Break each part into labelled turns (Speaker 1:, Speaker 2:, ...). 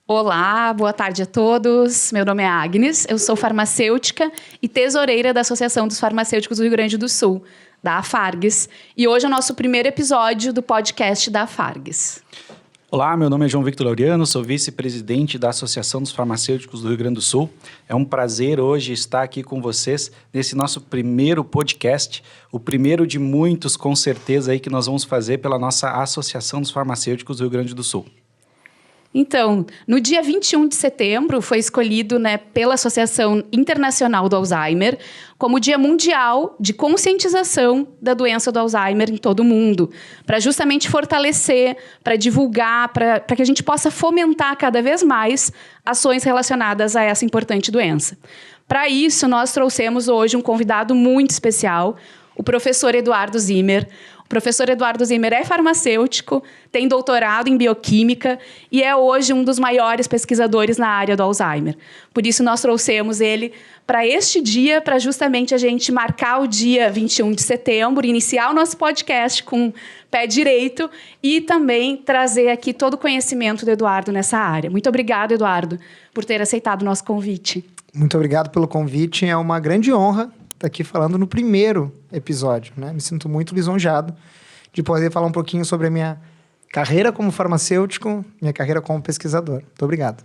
Speaker 1: Olá, boa tarde a todos. Meu nome é Agnes, eu sou farmacêutica e tesoureira da Associação dos Farmacêuticos do Rio Grande do Sul, da Afargs. E hoje é o nosso primeiro episódio do podcast da Afargs.
Speaker 2: Olá, meu nome é João Victor Laureano, sou vice-presidente da Associação dos Farmacêuticos do Rio Grande do Sul. É um prazer hoje estar aqui com vocês nesse nosso primeiro podcast, o primeiro de muitos, com certeza, aí que nós vamos fazer pela nossa Associação dos Farmacêuticos do Rio Grande do Sul.
Speaker 1: Então, no dia 21 de setembro, foi escolhido pela Associação Internacional do Alzheimer como Dia Mundial de Conscientização da Doença do Alzheimer em todo o mundo, para justamente fortalecer, para divulgar, para que a gente possa fomentar cada vez mais ações relacionadas a essa importante doença. Para isso, nós trouxemos hoje um convidado muito especial, o professor Eduardo Zimmer. O professor Eduardo Zimmer é farmacêutico, tem doutorado em bioquímica e é hoje um dos maiores pesquisadores na área do Alzheimer. Por isso, nós trouxemos ele para este dia, para justamente a gente marcar o dia 21 de setembro, iniciar o nosso podcast com o pé direito e também trazer aqui todo o conhecimento do Eduardo nessa área. Muito obrigado, Eduardo, por ter aceitado o nosso convite.
Speaker 3: Muito obrigado pelo convite, é uma grande honra estar aqui falando no primeiro episódio, né? Me sinto muito lisonjeado de poder falar um pouquinho sobre a minha carreira como farmacêutico, minha carreira como pesquisador. Muito obrigado.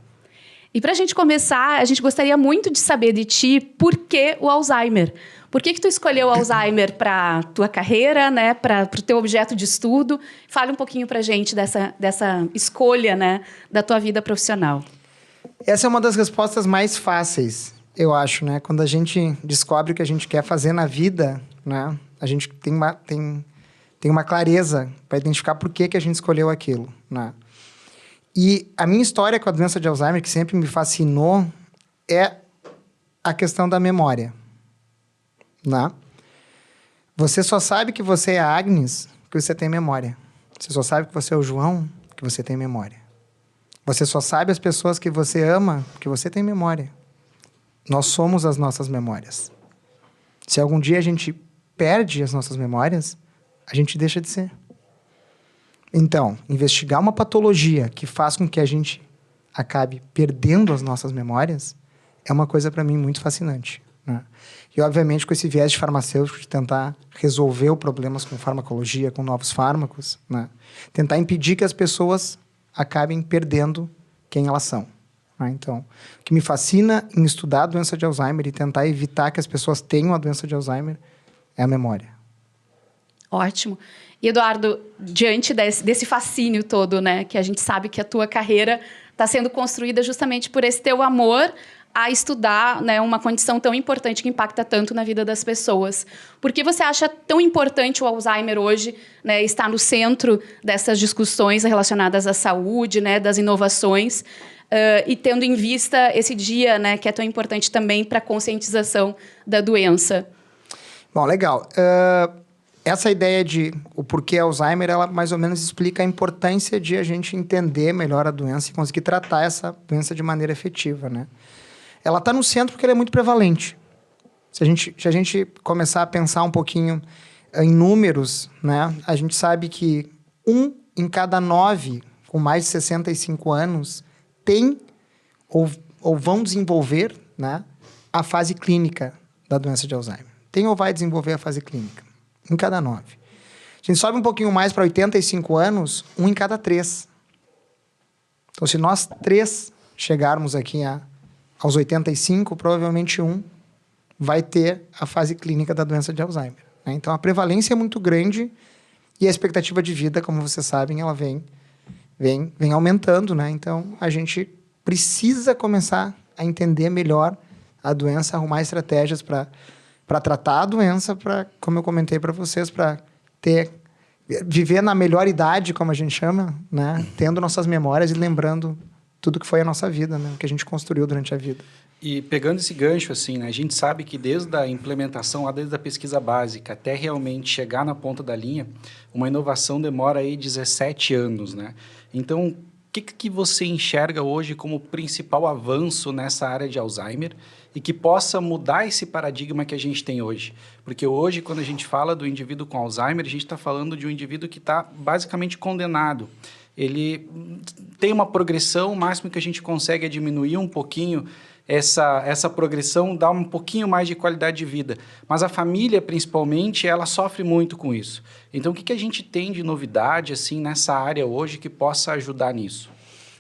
Speaker 1: E para a gente começar, a gente gostaria muito de saber de ti por que o Alzheimer. Por que tu escolheu o Alzheimer para a tua carreira, para o teu objeto de estudo? Fale um pouquinho para a gente dessa escolha, da tua vida profissional.
Speaker 3: Essa é uma das respostas mais fáceis, eu acho, né? Quando a gente descobre o que a gente quer fazer na vida, né? A gente tem uma clareza para identificar por que a gente escolheu aquilo, né? E a minha história com a doença de Alzheimer, que sempre me fascinou, é a questão da memória, né? Você só sabe que você é a Agnes porque você tem memória. Você só sabe que você é o João porque você tem memória. Você só sabe as pessoas que você ama porque você tem memória. Nós somos as nossas memórias. Se algum dia a gente perde as nossas memórias, a gente deixa de ser. Então, investigar uma patologia que faz com que a gente acabe perdendo as nossas memórias é uma coisa, para mim, muito fascinante, né? E, obviamente, com esse viés de farmacêutico de tentar resolver problemas com farmacologia, com novos fármacos, né? Tentar impedir que as pessoas acabem perdendo quem elas são. Então, o que me fascina em estudar a doença de Alzheimer e tentar evitar que as pessoas tenham a doença de Alzheimer é a memória.
Speaker 1: Ótimo. E, Eduardo, diante desse fascínio todo, que a gente sabe que a tua carreira está sendo construída justamente por esse teu amor a estudar, uma condição tão importante que impacta tanto na vida das pessoas. Por que você acha tão importante o Alzheimer hoje, estar no centro dessas discussões relacionadas à saúde, das inovações, e tendo em vista esse dia, que é tão importante também para a conscientização da doença?
Speaker 3: Bom, legal. Essa ideia de o porquê Alzheimer, ela mais ou menos explica a importância de a gente entender melhor a doença e conseguir tratar essa doença de maneira efetiva, né? Ela está no centro porque ela é muito prevalente. Se a gente começar a pensar um pouquinho em números, né, a gente sabe que 1 em cada 9 com mais de 65 anos tem ou vão desenvolver, né, a fase clínica da doença de Alzheimer. Tem ou vai desenvolver a fase clínica. 1 em cada 9. A gente sobe um pouquinho mais para 85 anos, 1 em cada 3. Então, se nós 3 chegarmos aqui aos 85, provavelmente 1 vai ter a fase clínica da doença de Alzheimer, né? Então, a prevalência é muito grande e a expectativa de vida, como vocês sabem, ela vem aumentando, né? Então, a gente precisa começar a entender melhor a doença, arrumar estratégias para tratar a doença, como eu comentei para vocês, para viver na melhor idade, como a gente chama, né? Tendo nossas memórias e lembrando tudo que foi a nossa vida, né? Que a gente construiu durante a vida.
Speaker 2: E pegando esse gancho, assim, né? A gente sabe que desde a implementação, desde a pesquisa básica até realmente chegar na ponta da linha, uma inovação demora aí 17 anos, né? Então, o que você enxerga hoje como principal avanço nessa área de Alzheimer e que possa mudar esse paradigma que a gente tem hoje? Porque hoje, quando a gente fala do indivíduo com Alzheimer, a gente está falando de um indivíduo que está basicamente condenado. ele tem uma progressão, o máximo que a gente consegue é diminuir um pouquinho essa progressão, dar um pouquinho mais de qualidade de vida. Mas a família, principalmente, ela sofre muito com isso. Então, o que a gente tem de novidade assim, nessa área hoje que possa ajudar nisso?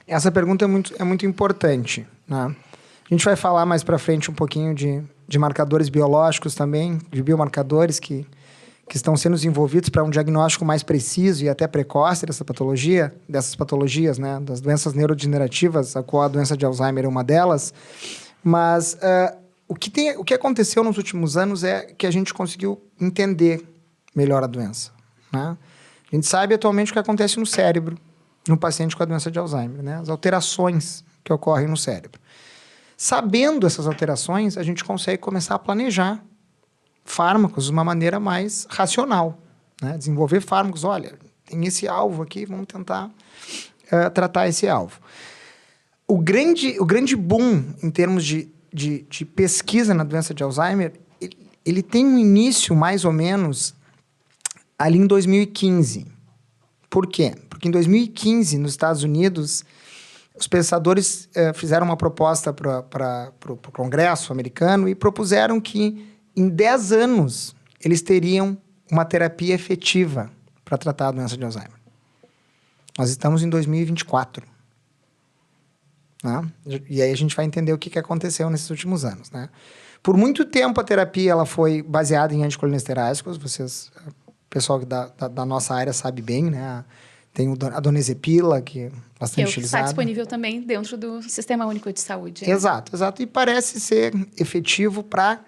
Speaker 3: Essa pergunta é muito importante, né? A gente vai falar mais para frente um pouquinho de marcadores biológicos também, de biomarcadores que estão sendo desenvolvidos para um diagnóstico mais preciso e até precoce dessas patologias, né? Das doenças neurodegenerativas, a qual a doença de Alzheimer é uma delas. Mas o que aconteceu nos últimos anos é que a gente conseguiu entender melhor a doença, né? A gente sabe atualmente o que acontece no cérebro no paciente com a doença de Alzheimer, né? As alterações que ocorrem no cérebro. Sabendo essas alterações, a gente consegue começar a planejar fármacos de uma maneira mais racional, né? Desenvolver fármacos, olha, tem esse alvo aqui, vamos tentar tratar esse alvo. O grande boom em termos de pesquisa na doença de Alzheimer, ele tem um início mais ou menos ali em 2015. Por quê? Porque em 2015, nos Estados Unidos, os pensadores fizeram uma proposta para o Congresso americano e propuseram que em 10 anos eles teriam uma terapia efetiva para tratar a doença de Alzheimer. Nós estamos em 2024. Né? E aí a gente vai entender o que aconteceu nesses últimos anos. Né? Por muito tempo a terapia ela foi baseada em anticolinestéricos. O pessoal da nossa área sabe bem, né? Tem a donezepila, que é bastante utilizada.
Speaker 1: Está disponível também dentro do Sistema Único de Saúde. Né?
Speaker 3: Exato. E parece ser efetivo para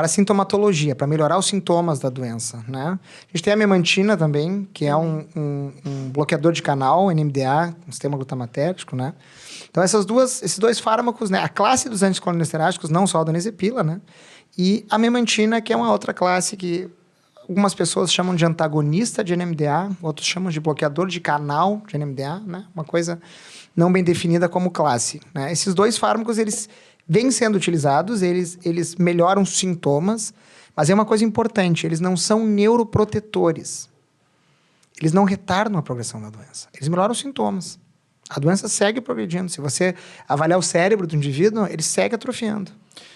Speaker 3: sintomatologia, para melhorar os sintomas da doença, né? A gente tem a memantina também, que é um bloqueador de canal, NMDA, um sistema glutamatérgico, né? Então, esses dois fármacos, né? A classe dos anticolinestéricos, não só a donezepila, né? E a memantina, que é uma outra classe que algumas pessoas chamam de antagonista de NMDA, outros chamam de bloqueador de canal de NMDA, né? Uma coisa não bem definida como classe, né? Esses dois fármacos, eles vêm sendo utilizados, eles melhoram os sintomas, mas é uma coisa importante, eles não são neuroprotetores. Eles não retardam a progressão da doença. Eles melhoram os sintomas. A doença segue progredindo. Se você avaliar o cérebro do indivíduo, ele segue atrofiando.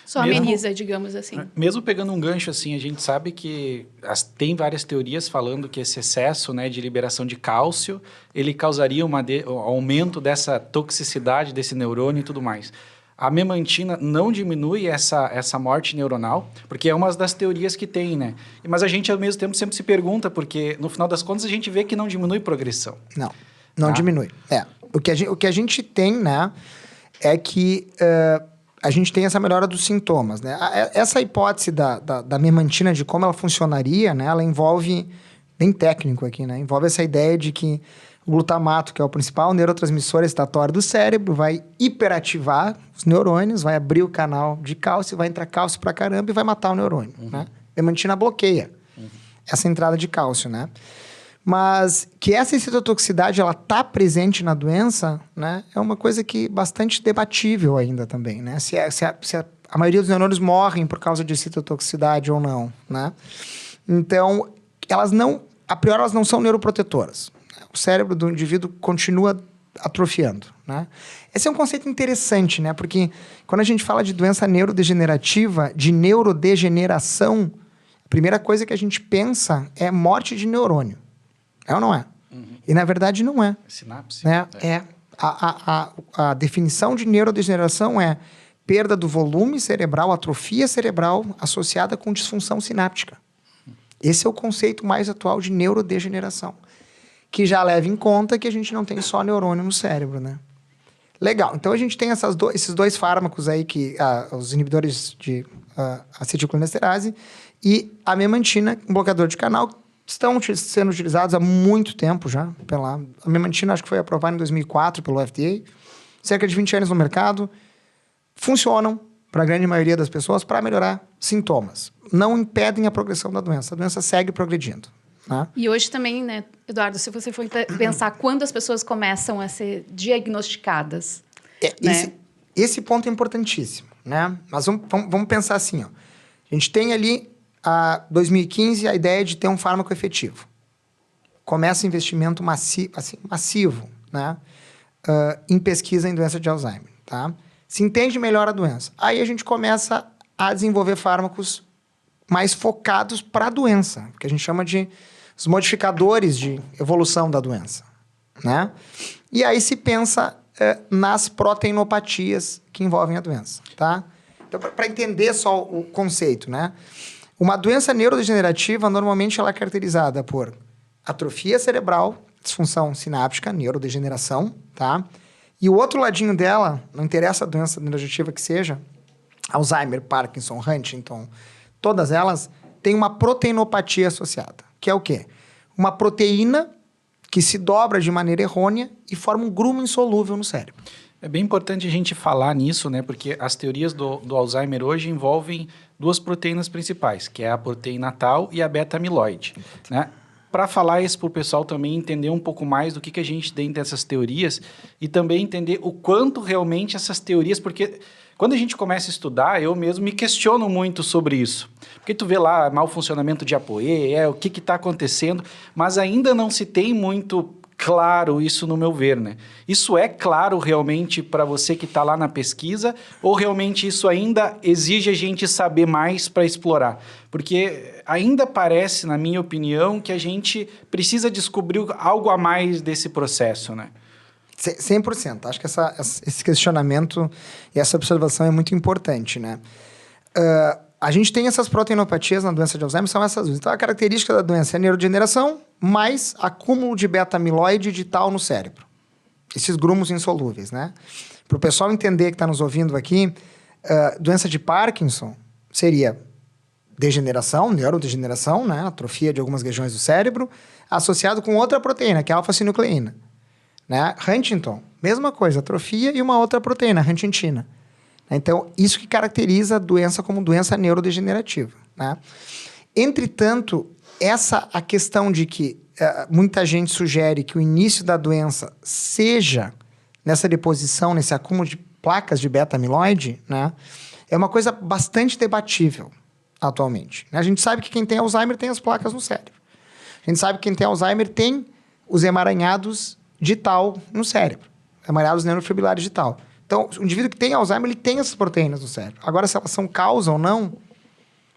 Speaker 1: Só ameniza, digamos assim.
Speaker 2: Mesmo pegando um gancho assim, a gente sabe que tem várias teorias falando que esse excesso, né, de liberação de cálcio, ele causaria um aumento dessa toxicidade desse neurônio e tudo mais. A memantina não diminui essa morte neuronal, porque é uma das teorias que tem, né? Mas a gente, ao mesmo tempo, sempre se pergunta, porque, no final das contas, a gente vê que não diminui progressão.
Speaker 3: Não diminui. O que a gente tem, né, é que a gente tem essa melhora dos sintomas, né? Essa hipótese da memantina, de como ela funcionaria, né, ela envolve, bem técnico aqui, né? Envolve essa ideia de que o glutamato, que é o principal neurotransmissor excitatório do cérebro, vai hiperativar os neurônios, vai abrir o canal de cálcio, vai entrar cálcio pra caramba e vai matar o neurônio, né? A memantina bloqueia essa entrada de cálcio, né? Mas que essa excitotoxicidade, ela tá presente na doença, né? É uma coisa que bastante debatível ainda também, né? Se a maioria dos neurônios morrem por causa de excitotoxicidade ou não, né? Então, a priori, elas não são neuroprotetoras. O cérebro do indivíduo continua atrofiando, né? Esse é um conceito interessante, né? Porque quando a gente fala de doença neurodegenerativa, de neurodegeneração, a primeira coisa que a gente pensa é morte de neurônio. É ou não é? E, na verdade, não é.
Speaker 2: Sinapse.
Speaker 3: Né? A definição de neurodegeneração é perda do volume cerebral, atrofia cerebral associada com disfunção sináptica. Esse é o conceito mais atual de neurodegeneração, que já leva em conta que a gente não tem só neurônio no cérebro, né? Legal. Então, a gente tem esses dois fármacos aí, os inibidores de acetilcolinesterase e a memantina, um bloqueador de canal, estão sendo utilizados há muito tempo já. A memantina, acho que foi aprovada em 2004 pelo FDA. Cerca de 20 anos no mercado. Funcionam, para a grande maioria das pessoas, para melhorar sintomas. Não impedem a progressão da doença. A doença segue progredindo. Né?
Speaker 1: E hoje também, né, Eduardo, se você for pensar quando as pessoas começam a ser diagnosticadas. Né?
Speaker 3: Esse ponto é importantíssimo, né? Mas vamos pensar assim, ó. A gente tem ali, a 2015, a ideia de ter um fármaco efetivo. começa investimento massivo, né? Em pesquisa em doença de Alzheimer, tá? Se entende melhor a doença. Aí a gente começa a desenvolver fármacos mais focados para a doença, que a gente chama de os modificadores de evolução da doença, né? E aí se pensa nas proteinopatias que envolvem a doença, tá? Então, para entender só o conceito, né? Uma doença neurodegenerativa, normalmente ela é caracterizada por atrofia cerebral, disfunção sináptica, neurodegeneração, tá? E o outro ladinho dela, não interessa a doença neurodegenerativa que seja, Alzheimer, Parkinson, Huntington, todas elas têm uma proteinopatia associada, que é o quê? Uma proteína que se dobra de maneira errônea e forma um grumo insolúvel no cérebro.
Speaker 2: É bem importante a gente falar nisso, né? Porque as teorias do Alzheimer hoje envolvem duas proteínas principais, que é a proteína tau e a beta-amiloide, né? Para falar isso para o pessoal também entender um pouco mais do que a gente tem dessas teorias e também entender o quanto realmente essas teorias... Porque quando a gente começa a estudar, eu mesmo me questiono muito sobre isso. Porque tu vê lá mau funcionamento de ApoE, o que está acontecendo, mas ainda não se tem muito claro isso no meu ver, né? Isso é claro realmente para você que está lá na pesquisa ou realmente isso ainda exige a gente saber mais para explorar? Porque ainda parece, na minha opinião, que a gente precisa descobrir algo a mais desse processo, né?
Speaker 3: 100%. Acho que esse questionamento e essa observação é muito importante, né? A gente tem essas proteinopatias na doença de Alzheimer, são essas duas. Então, a característica da doença é a neurodegeneração mais acúmulo de beta-amiloide e de tau no cérebro. Esses grumos insolúveis, né? Para o pessoal entender que está nos ouvindo aqui, doença de Parkinson seria degeneração, neurodegeneração, né? Atrofia de algumas regiões do cérebro, associado com outra proteína, que é a alfa-sinucleína. Né? Huntington, mesma coisa, atrofia e uma outra proteína, huntingtina. Então, isso que caracteriza a doença como doença neurodegenerativa, né? Entretanto, a questão de que muita gente sugere que o início da doença seja nessa deposição, nesse acúmulo de placas de beta-amiloide, né? É uma coisa bastante debatível atualmente. A gente sabe que quem tem Alzheimer tem as placas no cérebro. A gente sabe que quem tem Alzheimer tem os emaranhados de tau no cérebro, emaranhados neurofibrilares de tau. Então, o indivíduo que tem Alzheimer, ele tem essas proteínas no cérebro. Agora, se elas são causa ou não,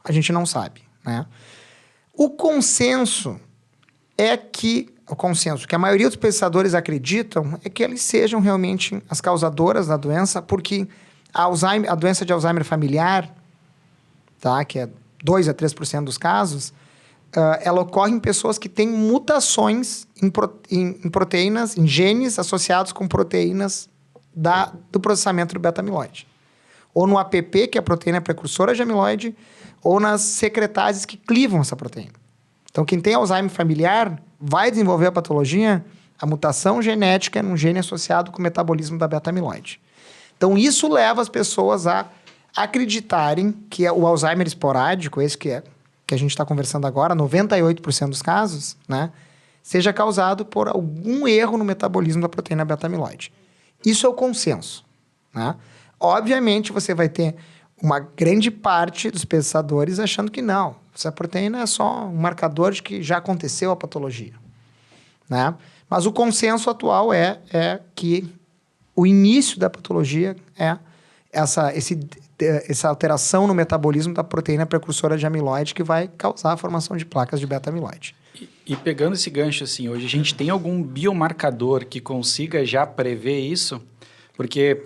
Speaker 3: a gente não sabe, né? O consenso que a maioria dos pesquisadores acreditam é que eles sejam realmente as causadoras da doença, porque a doença de Alzheimer familiar, tá, que é 2 a 3% dos casos, ela ocorre em pessoas que têm mutações em proteínas, em genes associados com proteínas do processamento do beta-amiloide. Ou no APP, que é a proteína precursora de amiloide, ou nas secretases que clivam essa proteína. Então, quem tem Alzheimer familiar vai desenvolver a patologia, a mutação genética num gene associado com o metabolismo da beta-amiloide. Então, isso leva as pessoas a acreditarem que o Alzheimer esporádico, esse que a gente está conversando agora, 98% dos casos, né, seja causado por algum erro no metabolismo da proteína beta-amiloide. Isso é o consenso, né? Obviamente, você vai ter uma grande parte dos pesquisadores achando que não. Essa proteína é só um marcador de que já aconteceu a patologia, né? Mas o consenso atual é que o início da patologia é essa alteração no metabolismo da proteína precursora de amiloide que vai causar a formação de placas de beta-amiloide.
Speaker 2: E pegando esse gancho, assim, hoje a gente tem algum biomarcador que consiga já prever isso? Porque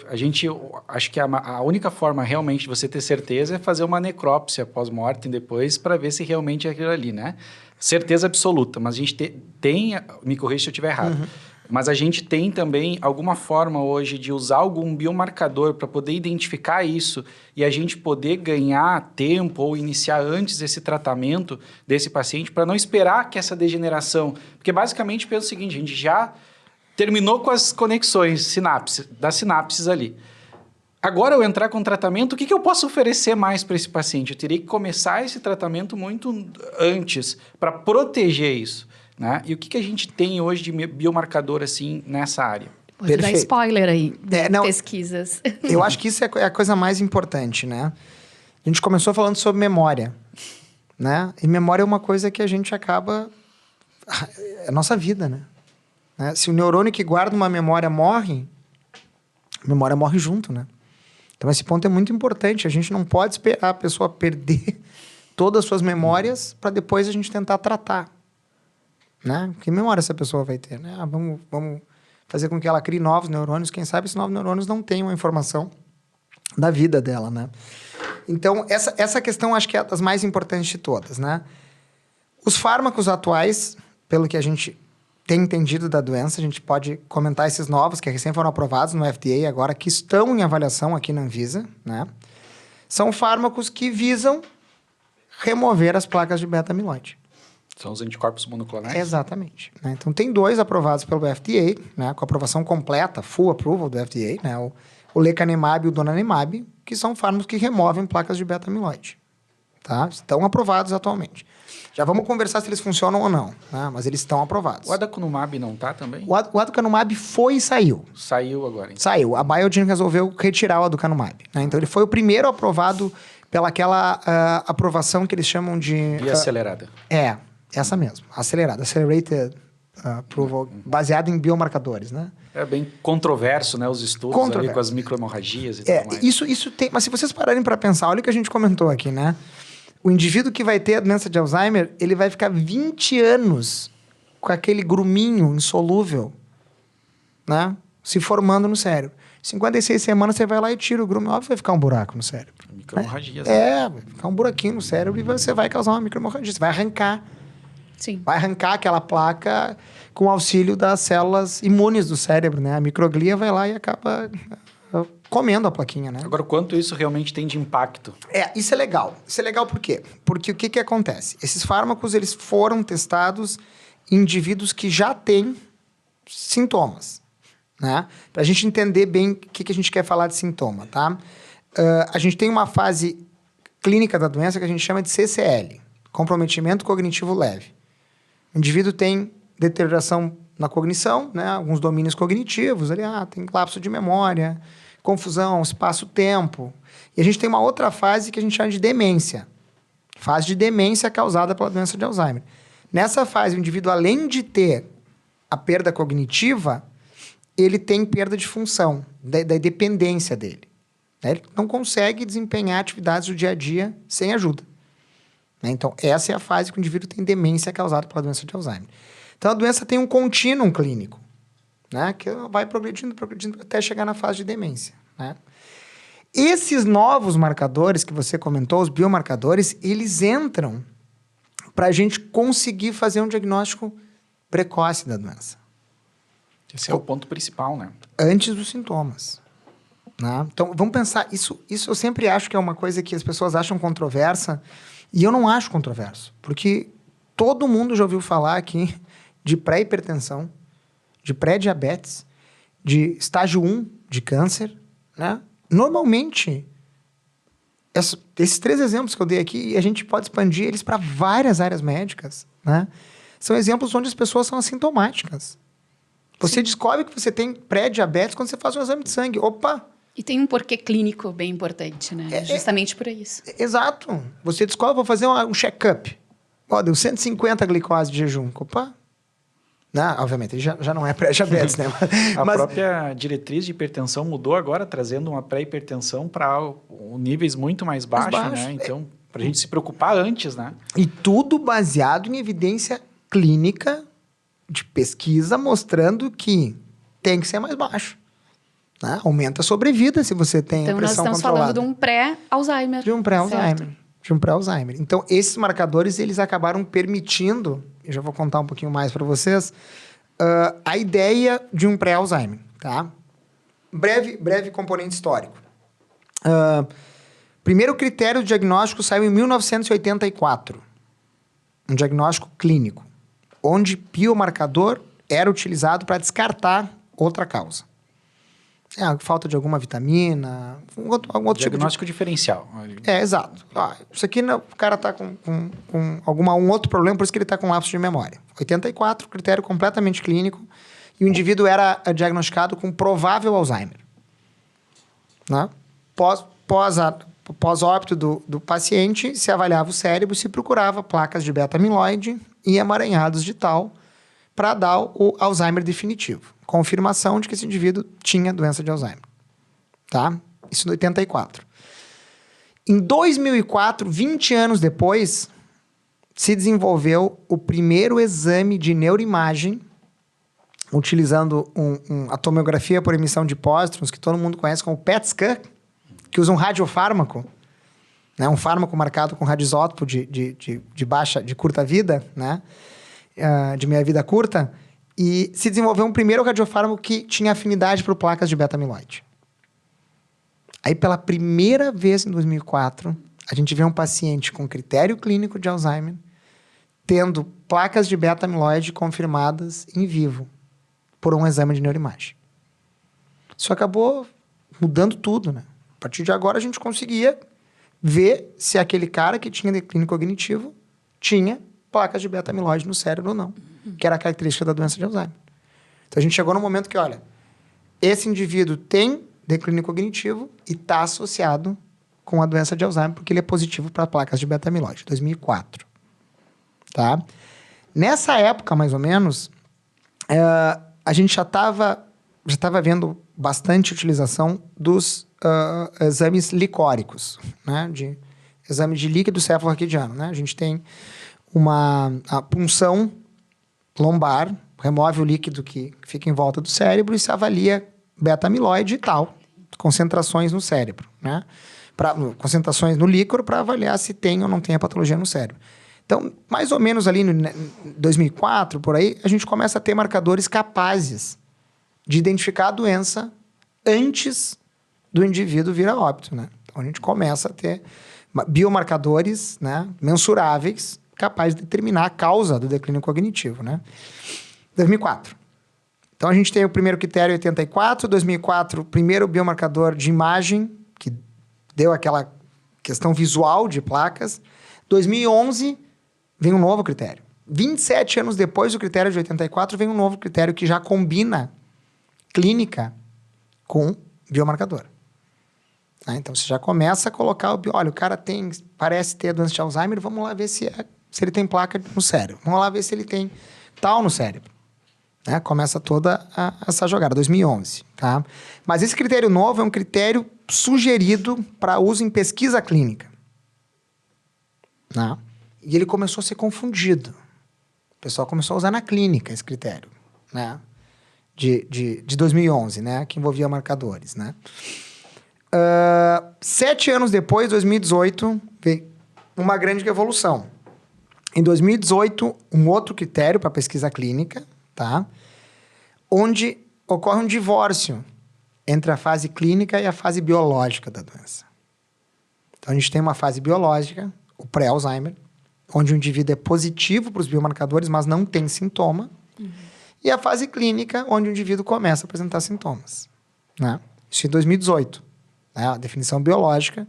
Speaker 2: acho que a única forma realmente de você ter certeza é fazer uma necrópsia pós-mortem depois para ver se realmente é aquilo ali, né? Certeza absoluta, mas a gente tem, me corrija se eu estiver errado, mas a gente tem também alguma forma hoje de usar algum biomarcador para poder identificar isso e a gente poder ganhar tempo ou iniciar antes esse tratamento desse paciente para não esperar que essa degeneração... Porque basicamente pensa o seguinte, a gente já terminou com as conexões das sinapses ali. Agora, eu entrar com tratamento, o que eu posso oferecer mais para esse paciente? Eu teria que começar esse tratamento muito antes para proteger isso, né? E o que a gente tem hoje de biomarcador assim nessa área?
Speaker 1: Pode dar spoiler aí, pesquisas.
Speaker 3: Eu acho que isso é a coisa mais importante, né? A gente começou falando sobre memória, né? E memória é uma coisa que a gente acaba... a nossa vida, né? Se o neurônio que guarda uma memória morre, a memória morre junto, né? Então, esse ponto é muito importante. A gente não pode esperar a pessoa perder todas as suas memórias para depois a gente tentar tratar, né? Que memória essa pessoa vai ter, né? Vamos fazer com que ela crie novos neurônios. Quem sabe esses novos neurônios não tenham a informação da vida dela, né? Então, essa questão acho que é das mais importantes de todas, né? Os fármacos atuais, pelo que a gente tem entendido da doença, a gente pode comentar esses novos, que recém foram aprovados no FDA agora, que estão em avaliação aqui na Anvisa, né? São fármacos que visam remover as placas de beta-amiloide.
Speaker 2: São os anticorpos monoclonais?
Speaker 3: Exatamente. Né? Então, tem 2 aprovados pelo FDA, né? Com aprovação completa, full approval do FDA, né? O lecanemab e o donanemab, que são fármacos que removem placas de beta-amiloide. Tá? Estão aprovados atualmente. Já vamos conversar se eles funcionam ou não, né? Mas eles estão aprovados.
Speaker 2: O aducanumab não está também?
Speaker 3: O aducanumab foi e saiu.
Speaker 2: Saiu agora, então.
Speaker 3: Saiu. A Biogen resolveu retirar o aducanumab. Né? Então, ele foi o primeiro aprovado pelaquela aprovação que eles chamam de...
Speaker 2: E acelerada.
Speaker 3: Essa mesmo. Acelerada. Accelerated approval, baseado em biomarcadores, né?
Speaker 2: É bem controverso, né? Os estudos ali com as microhemorragias e tudo mais.
Speaker 3: Isso tem... Mas se vocês pararem para pensar, olha o que a gente comentou aqui, né? O indivíduo que vai ter a doença de Alzheimer, ele vai ficar 20 anos com aquele gruminho insolúvel, né? Se formando no cérebro. 56 semanas você vai lá e tira o grumo, óbvio vai ficar um buraco no cérebro.
Speaker 2: Microhemorragias.
Speaker 3: Vai ficar um buraquinho no cérebro e você vai causar uma microhemorragia. Você vai arrancar.
Speaker 1: Sim.
Speaker 3: Vai arrancar aquela placa com o auxílio das células imunes do cérebro, né? A microglia vai lá e acaba comendo a plaquinha, né?
Speaker 2: Agora, o quanto isso realmente tem de impacto?
Speaker 3: Isso é legal. Isso é legal por quê? Porque o que acontece? Esses fármacos, eles foram testados em indivíduos que já têm sintomas, né? Para a gente entender bem o que a gente quer falar de sintoma, tá? A gente tem uma fase clínica da doença que a gente chama de CCL, comprometimento cognitivo leve. O indivíduo tem deterioração na cognição, né? Alguns domínios cognitivos, ali, tem lapso de memória, confusão, espaço-tempo. E a gente tem uma outra fase que a gente chama de demência. Fase de demência causada pela doença de Alzheimer. Nessa fase, o indivíduo, além de ter a perda cognitiva, ele tem perda de função, da dependência dele. Ele não consegue desempenhar atividades do dia a dia sem ajuda. Então, essa é a fase que o indivíduo tem demência causada pela doença de Alzheimer. Então, a doença tem um contínuo clínico, né? Que vai progredindo até chegar na fase de demência, né? Esses novos marcadores que você comentou, os biomarcadores, eles entram para a gente conseguir fazer um diagnóstico precoce da doença.
Speaker 2: Esse é o ponto principal, né?
Speaker 3: Antes dos sintomas. Né? Então, vamos pensar, isso eu sempre acho que é uma coisa que as pessoas acham controversa, e eu não acho controverso, porque todo mundo já ouviu falar aqui de pré-hipertensão, de pré-diabetes, de estágio 1 de câncer, né? Normalmente, esses 3 exemplos que eu dei aqui, a gente pode expandir eles para várias áreas médicas, né? São exemplos onde as pessoas são assintomáticas. Você descobre que você tem pré-diabetes quando você faz um exame de sangue. Opa!
Speaker 1: E tem um porquê clínico bem importante, né? Justamente por isso.
Speaker 3: Exato. Você descobre, vou fazer um check-up. Deu 150 glicose de jejum. Opa! Não, obviamente, já não é pré-diabetes, né?
Speaker 2: A própria diretriz de hipertensão mudou agora, trazendo uma pré-hipertensão para níveis muito mais baixos, né? Então, para a gente se preocupar antes, né?
Speaker 3: E tudo baseado em evidência clínica de pesquisa mostrando que tem que ser mais baixo. Né? Aumenta a sobrevida se você tem a pressão controlada. Então, nós estamos falando
Speaker 1: de um pré-Alzheimer.
Speaker 3: De um pré-Alzheimer. De um pré-Alzheimer. Então, esses marcadores, eles acabaram permitindo, eu já vou contar um pouquinho mais para vocês, a ideia de um pré-Alzheimer, tá? Breve componente histórico. Primeiro critério de diagnóstico saiu em 1984. Um diagnóstico clínico, onde biomarcador era utilizado para descartar outra causa. Falta de alguma vitamina, algum outro
Speaker 2: diagnóstico diferencial.
Speaker 3: Exato. Isso aqui, o cara está com um outro problema, por isso que ele está com lapso de memória. 84, critério completamente clínico, e o indivíduo era diagnosticado com provável Alzheimer. Né? Pós-óbito do paciente, se avaliava o cérebro, se procurava placas de beta-amiloide e emaranhados de tal, para dar o Alzheimer definitivo. Confirmação de que esse indivíduo tinha doença de Alzheimer. Tá? Isso em 84. Em 2004, 20 anos depois, se desenvolveu o primeiro exame de neuroimagem utilizando a tomografia por emissão de pósitrons, que todo mundo conhece como PET scan, que usa um radiofármaco, né? Um fármaco marcado com radioisótopo de curta vida, né? De meia vida curta, e se desenvolveu um primeiro radiofármaco que tinha afinidade por placas de beta-amiloide. Aí, pela primeira vez em 2004, a gente vê um paciente com critério clínico de Alzheimer tendo placas de beta-amiloide confirmadas em vivo por um exame de neuroimagem. Isso acabou mudando tudo, né? A partir de agora, a gente conseguia ver se aquele cara que tinha declínio cognitivo tinha placas de beta-amiloide no cérebro ou não, que era a característica da doença de Alzheimer. Então, a gente chegou no momento que, olha, esse indivíduo tem declínio cognitivo e está associado com a doença de Alzheimer, porque ele é positivo para placas de beta-amiloide, 2004. Tá? Nessa época, mais ou menos, a gente já estava vendo bastante utilização dos exames licóricos, né? De exame de líquido cefalorraquidiano, né? A gente tem a punção lombar, remove o líquido que fica em volta do cérebro e se avalia beta-amiloide e tal, concentrações no cérebro, né? Concentrações no líquor para avaliar se tem ou não tem a patologia no cérebro. Então, mais ou menos ali em 2004, por aí, a gente começa a ter marcadores capazes de identificar a doença antes do indivíduo vir a óbito, né? Então, a gente começa a ter biomarcadores, né, mensuráveis, capazes de determinar a causa do declínio cognitivo, né? 2004. Então, a gente tem o primeiro critério em 84, 2004, o primeiro biomarcador de imagem, que deu aquela questão visual de placas. 2011, vem um novo critério. 27 anos depois do critério de 84, vem um novo critério que já combina clínica com biomarcador. Então, você já começa a colocar olha, o cara parece ter a doença de Alzheimer, vamos lá ver se ele tem placa no cérebro. Vamos lá ver se ele tem tal no cérebro. Né? Começa toda essa jogada, 2011. Tá? Mas esse critério novo é um critério sugerido para uso em pesquisa clínica. Né? E ele começou a ser confundido. O pessoal começou a usar na clínica esse critério, né? De 2011, né? Que envolvia marcadores, né? 7 anos depois, 2018, veio uma grande revolução. Em 2018, um outro critério para pesquisa clínica, tá? Onde ocorre um divórcio entre a fase clínica e a fase biológica da doença. Então, a gente tem uma fase biológica, o pré-Alzheimer, onde o indivíduo é positivo para os biomarcadores, mas não tem sintoma. E a fase clínica, onde o indivíduo começa a apresentar sintomas. Né? Isso em 2018. Né? A definição biológica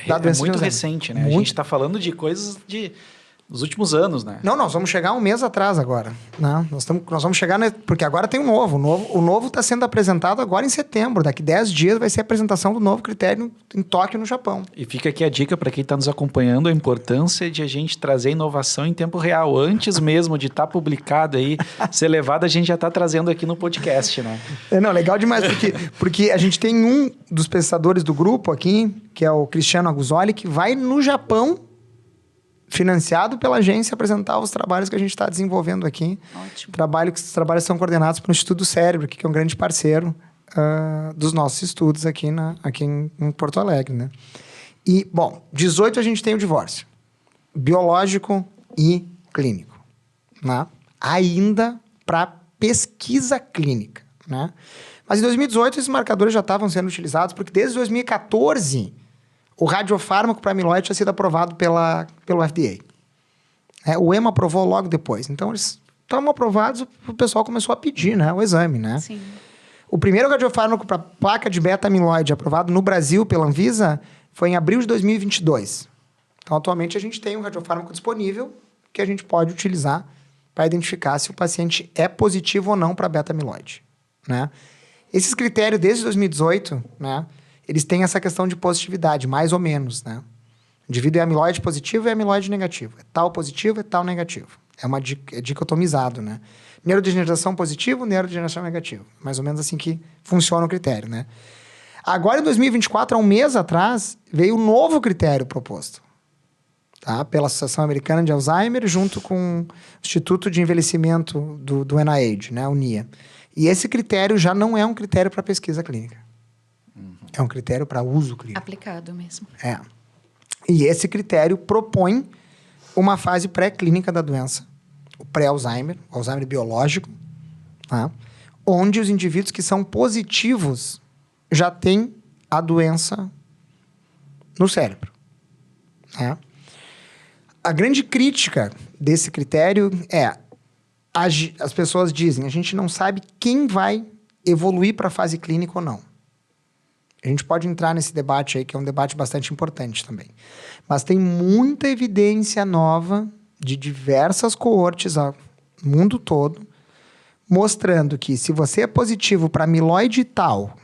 Speaker 3: da doença de Alzheimer.
Speaker 2: É muito recente, né? A gente está falando de coisas dos últimos anos, né?
Speaker 3: Não, nós vamos chegar um mês atrás agora. Né? Nós vamos chegar... Porque agora tem um novo. O novo está sendo apresentado agora em setembro. Daqui 10 dias vai ser a apresentação do novo critério em Tóquio, no Japão.
Speaker 2: E fica aqui a dica para quem está nos acompanhando, a importância de a gente trazer inovação em tempo real. Antes mesmo de estar publicado aí, ser levado, a gente já está trazendo aqui no podcast, né?
Speaker 3: Legal demais, porque a gente tem um dos pesquisadores do grupo aqui, que é o Cristiano Aguzoli, que vai no Japão, financiado pela agência, apresentar os trabalhos que a gente está desenvolvendo aqui.
Speaker 1: Ótimo.
Speaker 3: Os trabalhos são coordenados pelo Instituto do Cérebro, que é um grande parceiro dos nossos estudos aqui em Porto Alegre, né? E, bom, 18 a gente tem o divórcio. Biológico e clínico. Né? Ainda para pesquisa clínica. Né? Mas em 2018 esses marcadores já estavam sendo utilizados, porque desde 2014... o radiofármaco para amiloide tinha sido aprovado pelo FDA. O EMA aprovou logo depois. Então, eles estavam aprovados, o pessoal começou a pedir, né, o exame. Né?
Speaker 1: Sim.
Speaker 3: O primeiro radiofármaco para placa de beta-amiloide aprovado no Brasil pela Anvisa foi em abril de 2022. Então, atualmente, a gente tem um radiofármaco disponível que a gente pode utilizar para identificar se o paciente é positivo ou não para beta-amiloide. Né? Esses critérios, desde 2018, né, eles têm essa questão de positividade, mais ou menos, né? O indivíduo é amiloide positivo e amiloide negativo. É tal positivo, é tal negativo. É dicotomizado, né? Neurodegeneração positivo, neurodegeneração negativo. Mais ou menos assim que funciona o critério, né? Agora, em 2024, há um mês atrás, veio um novo critério proposto, tá? Pela Associação Americana de Alzheimer, junto com o Instituto de Envelhecimento do NIH, né? A UNIA. E esse critério já não é um critério para pesquisa clínica. É um critério para uso clínico.
Speaker 1: Aplicado mesmo.
Speaker 3: É. E esse critério propõe uma fase pré-clínica da doença, o pré-Alzheimer, o Alzheimer biológico, tá? Onde os indivíduos que são positivos já têm a doença no cérebro, né? A grande crítica desse critério é as pessoas dizem, a gente não sabe quem vai evoluir para a fase clínica ou não. A gente pode entrar nesse debate aí, que é um debate bastante importante também. Mas tem muita evidência nova de diversas coortes no mundo todo, mostrando que se você é positivo para amiloide tal,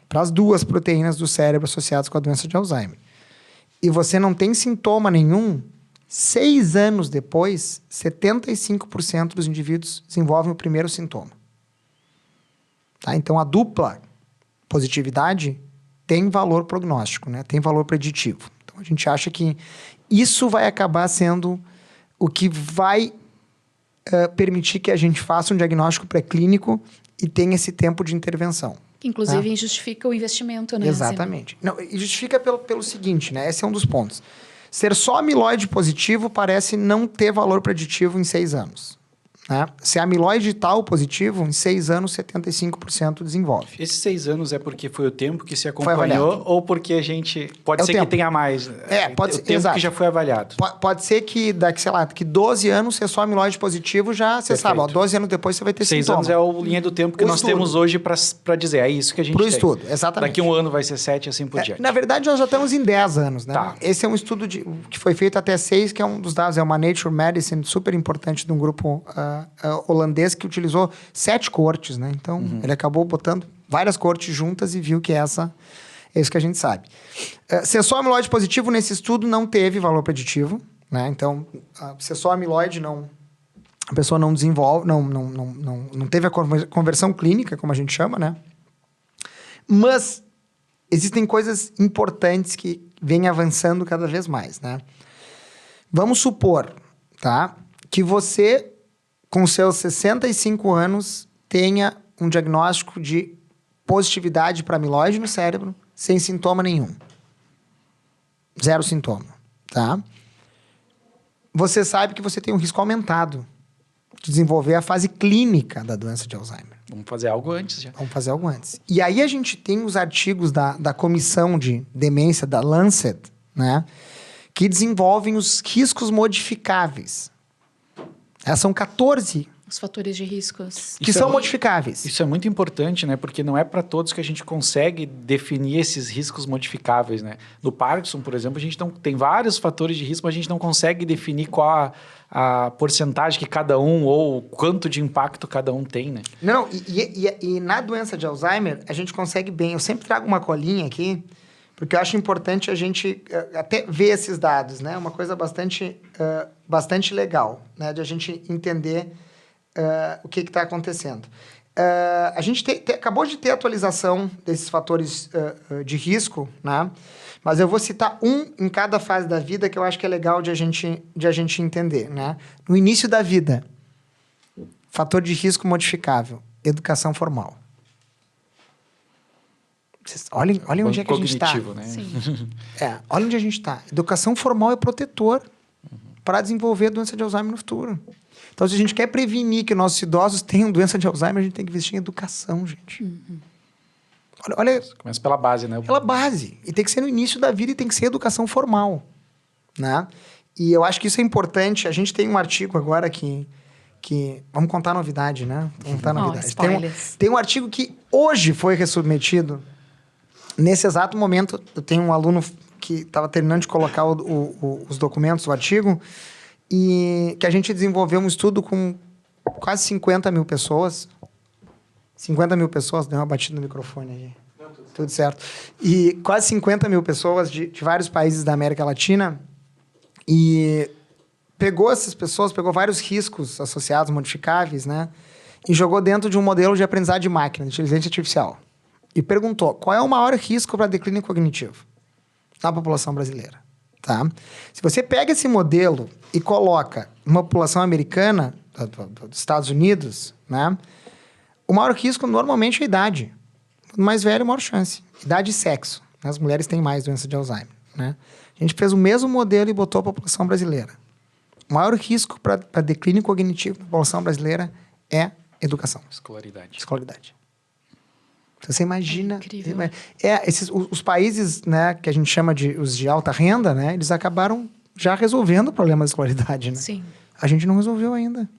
Speaker 3: para as duas proteínas do cérebro associadas com a doença de Alzheimer, e você não tem sintoma nenhum, 6 anos depois, 75% dos indivíduos desenvolvem o primeiro sintoma. Tá? Então, a dupla positividade tem valor prognóstico, né? Tem valor preditivo. Então, a gente acha que isso vai acabar sendo o que vai permitir que a gente faça um diagnóstico pré-clínico e tenha esse tempo de intervenção.
Speaker 1: Que, inclusive, justifica o investimento, né?
Speaker 3: Exatamente. Não, e justifica pelo seguinte, né? Esse é um dos pontos. Ser só amiloide positivo parece não ter valor preditivo em 6 anos. Né? Se é amiloide tal positivo, em 6 anos, 75% desenvolve.
Speaker 2: Esses 6 anos é porque foi o tempo que se
Speaker 3: Foi avaliado.
Speaker 2: acompanhou ou porque a gente... Pode ser
Speaker 3: tempo.
Speaker 2: que tenha mais.
Speaker 3: Pode
Speaker 2: o
Speaker 3: ser,
Speaker 2: tempo
Speaker 3: exato.
Speaker 2: que já foi avaliado.
Speaker 3: Pode ser que daqui, sei lá, daqui 12 anos, se é só amiloide positivo, já você sabe, ó, 12 anos depois você vai ter
Speaker 2: 6
Speaker 3: sintoma.
Speaker 2: anos é a linha do tempo que
Speaker 3: O
Speaker 2: nós
Speaker 3: estudo.
Speaker 2: temos hoje para dizer. É isso que a gente
Speaker 3: Pro
Speaker 2: tem.
Speaker 3: estudo, exatamente.
Speaker 2: Daqui 1 ano vai ser 7 e assim por diante.
Speaker 3: Na verdade, nós já estamos em 10 anos, né?
Speaker 2: Tá.
Speaker 3: Esse é um estudo que foi feito até 6, que é um dos dados, é uma Nature Medicine super importante de um grupo holandês que utilizou 7 coortes, né? Então, ele acabou botando várias coortes juntas e viu que é isso que a gente sabe. Ser só amiloide positivo nesse estudo não teve valor preditivo, né? Então, ser só amiloide a pessoa não desenvolve, não teve a conversão clínica, como a gente chama, né? Mas existem coisas importantes que vêm avançando cada vez mais, né? Vamos supor, tá? Que você, com seus 65 anos, tenha um diagnóstico de positividade para amiloide no cérebro, sem sintoma nenhum. 0 sintoma, tá? Você sabe que você tem um risco aumentado de desenvolver a fase clínica da doença de Alzheimer.
Speaker 2: Vamos fazer algo antes já.
Speaker 3: Vamos fazer algo antes. E aí a gente tem os artigos da comissão de demência da Lancet, né? Que desenvolvem os riscos modificáveis. São 14
Speaker 1: Os fatores de riscos.
Speaker 3: que são modificáveis.
Speaker 2: Isso é muito importante, né? Porque não é para todos que a gente consegue definir esses riscos modificáveis, né? No Parkinson, por exemplo, a gente não tem vários fatores de risco, mas a gente não consegue definir qual a porcentagem que cada um ou quanto de impacto cada um tem, né?
Speaker 3: Não, e na doença de Alzheimer, a gente consegue bem. Eu sempre trago uma colinha aqui, porque eu acho importante a gente até ver esses dados, né? Uma coisa bastante legal, né? De a gente entender o que está acontecendo. A gente acabou de ter atualização desses fatores de risco, né? Mas eu vou citar um em cada fase da vida que eu acho que é legal de a gente entender, né? No início da vida, fator de risco modificável, educação formal. Olhem onde é que a gente está.
Speaker 2: Cognitivo, né?
Speaker 1: Sim.
Speaker 3: Olha onde a gente está. Educação formal é protetor para desenvolver a doença de Alzheimer no futuro. Então, se a gente quer prevenir que nossos idosos tenham doença de Alzheimer, a gente tem que investir em educação, gente. Olha,
Speaker 2: Começa pela base, né?
Speaker 3: pela base. E tem que ser no início da vida e tem que ser educação formal, né? E eu acho que isso é importante. A gente tem um artigo agora que vamos contar a novidade, né? Vamos contar a novidade.
Speaker 1: Spoilers.
Speaker 3: Tem um artigo que hoje foi resubmetido. Nesse exato momento, eu tenho um aluno que estava terminando de colocar os documentos, o artigo, e que a gente desenvolveu um estudo com quase 50 mil pessoas. 50 mil pessoas, deu uma batida no microfone aí. Tudo certo. E quase 50 mil pessoas de vários países da América Latina. E pegou essas pessoas, pegou vários riscos associados, modificáveis, né? E jogou dentro de um modelo de aprendizado de máquina, de inteligência artificial. E perguntou, qual é o maior risco para declínio cognitivo na população brasileira? Tá? Se você pega esse modelo e coloca uma população americana, dos Estados Unidos, né? O maior risco normalmente é a idade. Quanto mais velho, maior chance. Idade e sexo. As mulheres têm mais doença de Alzheimer, né? A gente fez o mesmo modelo e botou a população brasileira. O maior risco para declínio cognitivo da população brasileira é educação. Escolaridade. Então, você imagina...
Speaker 1: Incrível.
Speaker 3: Os países, né, que a gente chama de os de alta renda, né, eles acabaram já resolvendo o problema da escolaridade, né?
Speaker 1: Sim.
Speaker 3: A gente não resolveu ainda.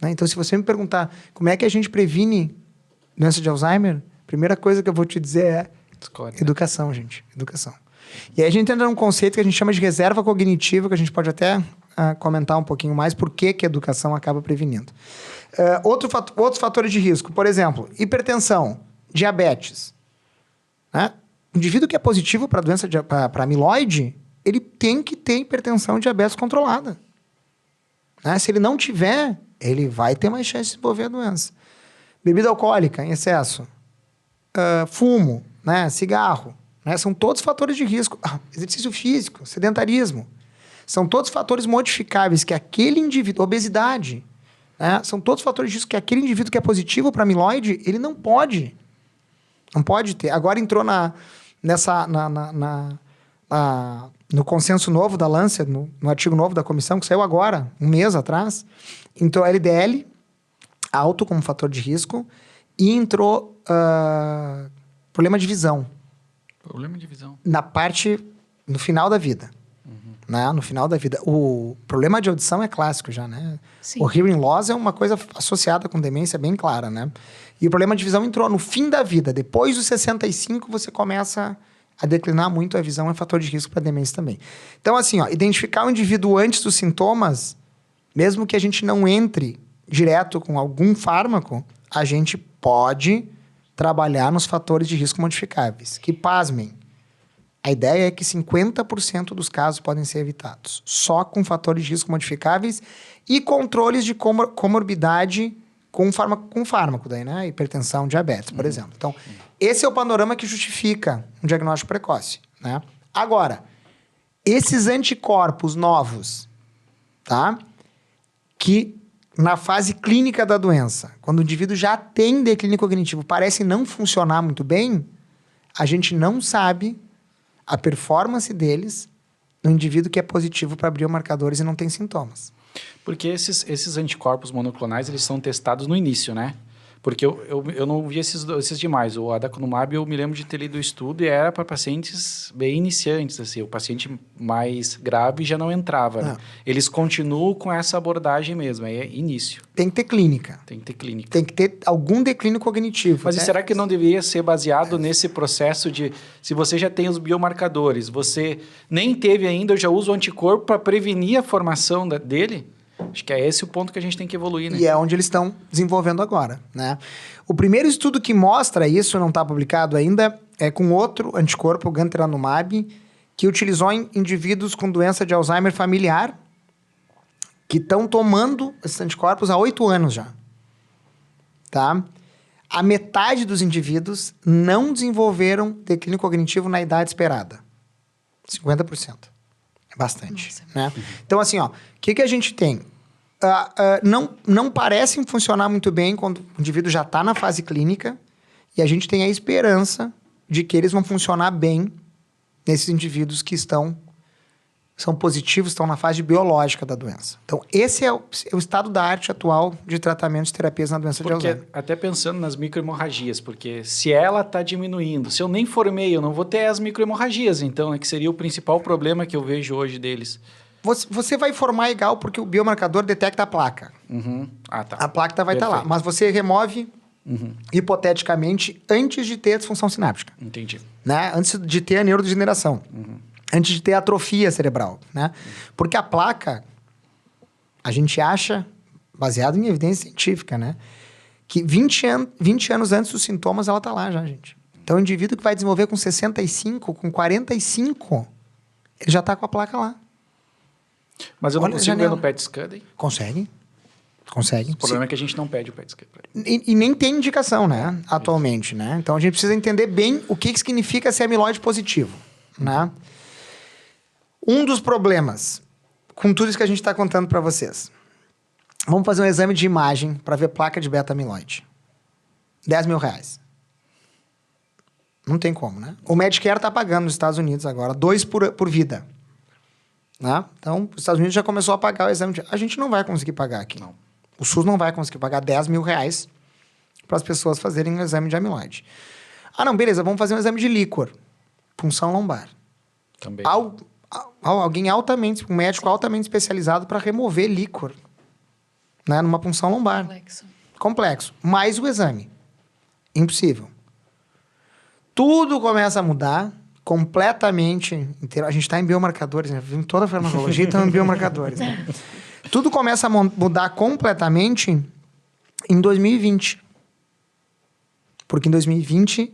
Speaker 3: Né? Então, se você me perguntar como é que a gente previne doença de Alzheimer, a primeira coisa que eu vou te dizer é educação, gente. Educação. E aí a gente entra num conceito que a gente chama de reserva cognitiva, que a gente pode até comentar um pouquinho mais por que a educação acaba prevenindo. Outros fatores de risco, por exemplo, hipertensão, diabetes. Né? O indivíduo que é positivo para doença para amiloide, ele tem que ter hipertensão e diabetes controlada. Né? Se ele não tiver, ele vai ter mais chance de desenvolver a doença. Bebida alcoólica em excesso, fumo, né? Cigarro, né? São todos fatores de risco. Exercício físico, sedentarismo. São todos fatores modificáveis que aquele indivíduo... Obesidade. Né? São todos fatores de risco que aquele indivíduo que é positivo para amiloide, ele não pode. Não pode ter. Agora entrou no consenso novo da Lancet, no artigo novo da comissão, que saiu agora, um mês atrás, entrou LDL, alto como fator de risco, e entrou problema de visão.
Speaker 2: Problema de visão.
Speaker 3: No final da vida. Né? No final da vida. O problema de audição é clássico já, né?
Speaker 1: Sim.
Speaker 3: O hearing loss é uma coisa associada com demência bem clara, né? E o problema de visão entrou no fim da vida. Depois dos 65, você começa a declinar muito a visão, é fator de risco para demência também. Então, assim, identificar o indivíduo antes dos sintomas, mesmo que a gente não entre direto com algum fármaco, a gente pode trabalhar nos fatores de risco modificáveis. Que, pasmem, a ideia é que 50% dos casos podem ser evitados, só com fatores de risco modificáveis e controles de comorbidade com fármaco daí, né? Hipertensão, diabetes, por exemplo. Então, esse é o panorama que justifica um diagnóstico precoce, né? Agora, esses anticorpos novos, tá? Que na fase clínica da doença, quando o indivíduo já tem declínio cognitivo, parece não funcionar muito bem, a gente não sabe a performance deles no indivíduo que é positivo para biomarcadores e não tem sintomas.
Speaker 2: Porque esses anticorpos monoclonais, eles são testados no início, né? Porque eu não vi esses demais. O adaconumab, eu me lembro de ter lido o estudo e era para pacientes bem iniciantes, assim. O paciente mais grave já não entrava, né? Eles continuam com essa abordagem mesmo, aí é início.
Speaker 3: Tem que ter clínica.
Speaker 2: Tem que ter clínica.
Speaker 3: Tem que ter algum declínio cognitivo.
Speaker 2: Mas e será que não deveria ser baseado nesse processo de... Se você já tem os biomarcadores, você nem teve ainda, eu já uso o anticorpo para prevenir a formação dele? Acho que é esse o ponto que a gente tem que evoluir, né?
Speaker 3: E é onde eles estão desenvolvendo agora, né? O primeiro estudo que mostra isso, não está publicado ainda, é com outro anticorpo, o gantenerumab, que utilizou em indivíduos com doença de Alzheimer familiar, que estão tomando esses anticorpos há 8 anos já. Tá? A metade dos indivíduos não desenvolveram declínio cognitivo na idade esperada. 50%. É bastante. Né? Então, assim, o que a gente tem? Não parecem funcionar muito bem quando o indivíduo já está na fase clínica e a gente tem a esperança de que eles vão funcionar bem nesses indivíduos que são positivos, estão na fase biológica da doença. Então, esse é o estado da arte atual de tratamento de terapias na doença de Alzheimer.
Speaker 2: Até pensando nas microhemorragias, porque se ela está diminuindo, se eu nem formei, eu não vou ter as microhemorragias, então, que seria o principal problema que eu vejo hoje deles.
Speaker 3: Você vai formar igual porque o biomarcador detecta a placa.
Speaker 2: Tá.
Speaker 3: A placa vai estar lá, mas você remove, hipoteticamente, antes de ter a disfunção sináptica.
Speaker 2: Entendi.
Speaker 3: Né? Antes de ter a neurodegeneração. Antes de ter atrofia cerebral, né? Porque a placa, a gente acha, baseado em evidência científica, né? Que 20 anos antes dos sintomas, ela tá lá já, gente. Então, o indivíduo que vai desenvolver com 65, com 45, ele já tá com a placa lá.
Speaker 2: Mas eu não
Speaker 3: Olha a
Speaker 2: consigo ver
Speaker 3: janela.
Speaker 2: no PET scan, daí.
Speaker 3: Consegue. Consegue.
Speaker 2: O problema é que a gente não pede o PET scan.
Speaker 3: E nem tem indicação, né? Atualmente, né? Então a gente precisa entender bem o que significa ser amiloide positivo, né? Um dos problemas com tudo isso que a gente está contando para vocês. Vamos fazer um exame de imagem para ver placa de beta-amiloide. R$10.000. Não tem como, né? O Medicare está pagando nos Estados Unidos agora, 2 por vida. Né? Então, os Estados Unidos já começou a pagar o exame de... A gente não vai conseguir pagar aqui.
Speaker 2: Não.
Speaker 3: O SUS não vai conseguir pagar R$10.000 para as pessoas fazerem um exame de amiloide. Ah, não, beleza, vamos fazer um exame de líquor. Punção lombar.
Speaker 2: Também.
Speaker 3: Alguém altamente, um médico altamente especializado para remover líquor, né, numa punção lombar. Complexo. Mais o exame. Impossível. Tudo começa a mudar completamente inteiro. A gente está em biomarcadores, né? Em toda a farmacologia estão em biomarcadores. Né? Tudo começa a mudar completamente em 2020. Porque em 2020,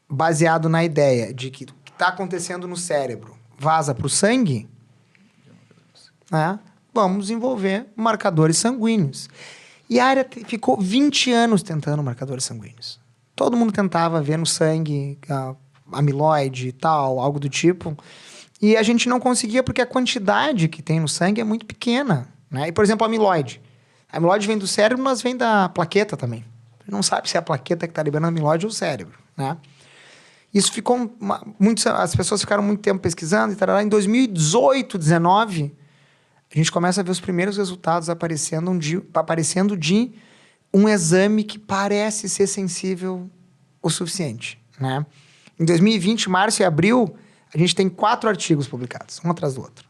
Speaker 3: baseado na ideia de que o que está acontecendo no cérebro vaza para o sangue, né? Vamos desenvolver marcadores sanguíneos. E a área ficou 20 anos tentando marcadores sanguíneos. Todo mundo tentava ver no sangue amiloide e tal, algo do tipo. E a gente não conseguia porque a quantidade que tem no sangue é muito pequena. Né? E, por exemplo, a amiloide. A amiloide vem do cérebro, mas vem da plaqueta também. A gente não sabe se é a plaqueta que está liberando a amiloide ou o cérebro. Né? Isso ficou... as pessoas ficaram muito tempo pesquisando e tal. Em 2018, 2019... a gente começa a ver os primeiros resultados aparecendo de um exame que parece ser sensível o suficiente, né? Em 2020, março e abril, a gente tem 4 artigos publicados, um atrás do outro,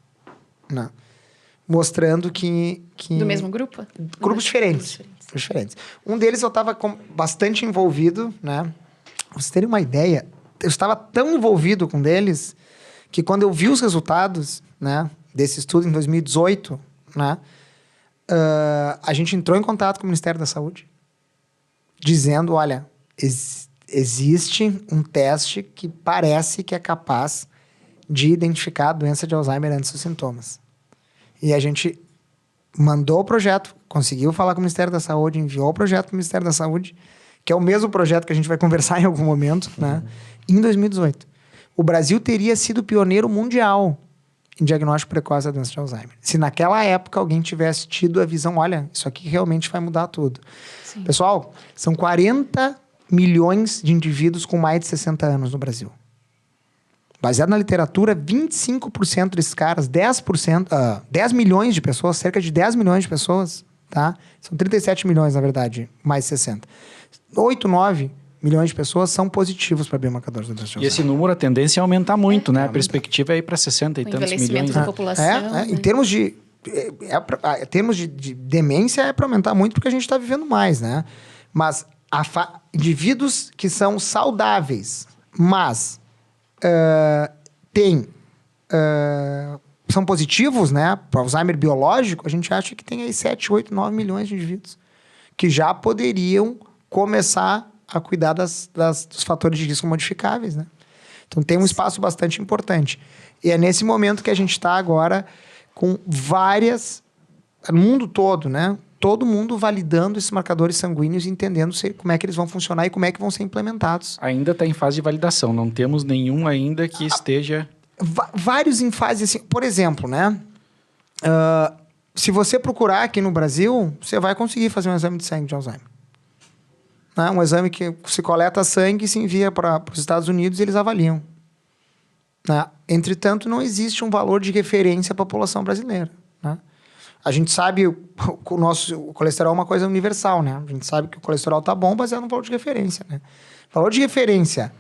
Speaker 3: né? Mostrando que...
Speaker 1: Do mesmo grupo?
Speaker 3: Grupos diferentes. Um deles eu estava bastante envolvido, né? Pra vocês terem uma ideia, eu estava tão envolvido com eles que quando eu vi os resultados, né, desse estudo em 2018, né, a gente entrou em contato com o Ministério da Saúde, dizendo, olha, existe um teste que parece que é capaz de identificar a doença de Alzheimer antes dos sintomas. E a gente mandou o projeto, conseguiu falar com o Ministério da Saúde, enviou o projeto para o Ministério da Saúde, que é o mesmo projeto que a gente vai conversar em algum momento, né, em 2018. O Brasil teria sido pioneiro mundial em diagnóstico precoce da doença de Alzheimer. Se naquela época alguém tivesse tido a visão, olha, isso aqui realmente vai mudar tudo. Sim. Pessoal, são 40 milhões de indivíduos com mais de 60 anos no Brasil. Baseado na literatura, 25% desses caras, 10 milhões de pessoas, cerca de 10 milhões de pessoas, tá? São 37 milhões, na verdade, mais 60. 8, 9 milhões de pessoas são positivos para biomarcadores da doença de Alzheimer.
Speaker 2: E esse número, a tendência é aumentar muito, né? A perspectiva é ir para 60 e tantos milhões.
Speaker 1: Da população. Né?
Speaker 3: Em termos de... em termos de demência é para aumentar muito porque a gente está vivendo mais, né? Mas indivíduos que são saudáveis, mas são positivos, né? Para Alzheimer biológico, a gente acha que tem aí 7, 8, 9 milhões de indivíduos que já poderiam começar a cuidar dos fatores de risco modificáveis, né? Então, tem um espaço bastante importante. E é nesse momento que a gente está agora com várias... No mundo todo, né? Todo mundo validando esses marcadores sanguíneos e entendendo como é que eles vão funcionar e como é que vão ser implementados.
Speaker 2: Ainda está em fase de validação. Não temos nenhum ainda que esteja...
Speaker 3: Vários em fase assim... Por exemplo, né? Se você procurar aqui no Brasil, você vai conseguir fazer um exame de sangue de Alzheimer. Né? Um exame que se coleta sangue e se envia para os Estados Unidos e eles avaliam. Né? Entretanto, não existe um valor de referência para a população brasileira. Né? A gente sabe o colesterol é uma coisa universal. Né? A gente sabe que o colesterol está bom baseado no valor de referência. Né? Valor de referência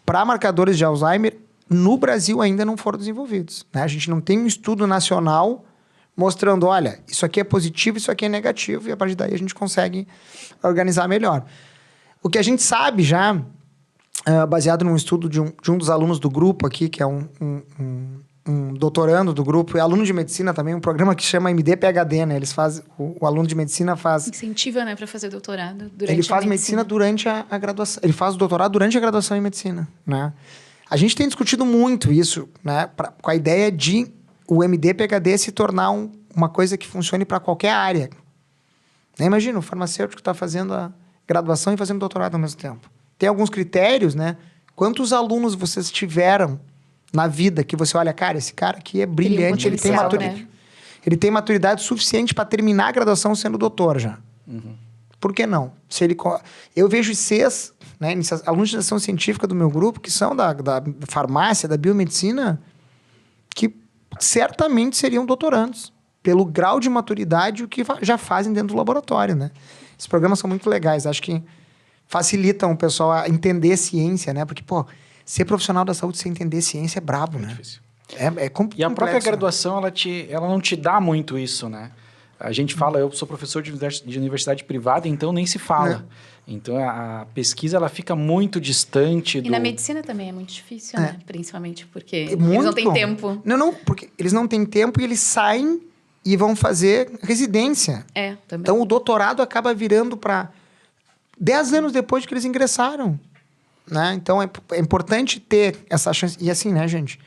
Speaker 3: para marcadores de Alzheimer no Brasil ainda não foram desenvolvidos. Né? A gente não tem um estudo nacional mostrando, olha, isso aqui é positivo, isso aqui é negativo, e a partir daí a gente consegue organizar melhor. O que a gente sabe já, baseado num estudo de um dos alunos do grupo aqui, que é um doutorando do grupo, e aluno de medicina também, um programa que chama MD-PhD, né? Eles fazem, o aluno de medicina faz...
Speaker 1: Incentiva, né, para fazer doutorado durante
Speaker 3: Ele faz medicina durante a graduação. Ele faz o doutorado durante a graduação em medicina, né? A gente tem discutido muito isso, né? Com a ideia de o MD-PhD se tornar uma coisa que funcione para qualquer área. Né? Imagina, o farmacêutico está fazendo a graduação e fazendo doutorado ao mesmo tempo. Tem alguns critérios, né? Quantos alunos vocês tiveram na vida que você olha, cara, esse cara aqui é brilhante, ele tem maturidade. Né? Ele tem maturidade suficiente para terminar a graduação sendo doutor já. Uhum. Por que não? Eu vejo ICs, né, alunos de iniciação científica do meu grupo, que são da farmácia, da biomedicina, que certamente seriam doutorandos, pelo grau de maturidade o que já fazem dentro do laboratório, né? Esses programas são muito legais, acho que facilitam o pessoal a entender ciência, né? Porque, pô, ser profissional da saúde sem entender ciência é brabo, né?
Speaker 2: Difícil.
Speaker 3: É complexo.
Speaker 2: E a própria graduação, ela não te dá muito isso, né? A gente fala, eu sou professor de universidade privada, então nem se fala. Então, a pesquisa, ela fica muito distante do...
Speaker 1: E na medicina também é muito difícil, né? Principalmente porque eles
Speaker 3: muito.
Speaker 1: Não têm tempo.
Speaker 3: Não, porque eles não têm tempo e eles saem e vão fazer residência.
Speaker 1: Também.
Speaker 3: Então, o doutorado acaba virando para 10 anos depois de que eles ingressaram. Né? Então, é importante ter essa chance. E assim, né, gente?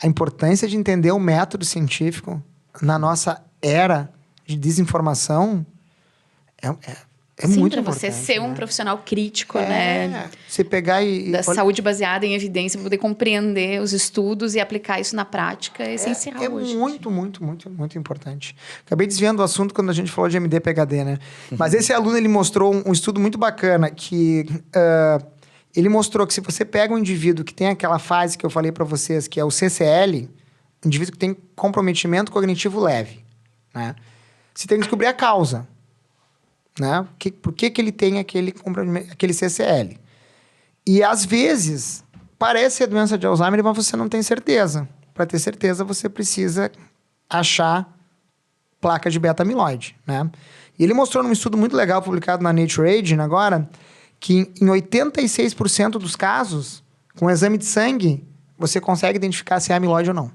Speaker 3: A importância de entender o método científico na nossa era de desinformação é
Speaker 1: Sim,
Speaker 3: muito
Speaker 1: pra
Speaker 3: importante.
Speaker 1: Você ser um profissional crítico, né?
Speaker 3: Você pegar
Speaker 1: da saúde baseada em evidência, poder compreender os estudos e aplicar isso na prática é essencial hoje.
Speaker 3: É muito importante. Acabei desviando o assunto quando a gente falou de MD-PhD, né? Mas esse aluno, ele mostrou um estudo muito bacana que... ele mostrou que se você pega um indivíduo que tem aquela fase que eu falei para vocês, que é o CCL, indivíduo que tem comprometimento cognitivo leve, né? Você tem que descobrir a causa, né? Por que ele tem aquele CCL. E, às vezes, parece ser doença de Alzheimer, mas você não tem certeza. Para ter certeza, você precisa achar placa de beta-amiloide, né? E ele mostrou num estudo muito legal, publicado na Nature Aging agora, que em 86% dos casos, com exame de sangue, você consegue identificar se é amiloide ou não.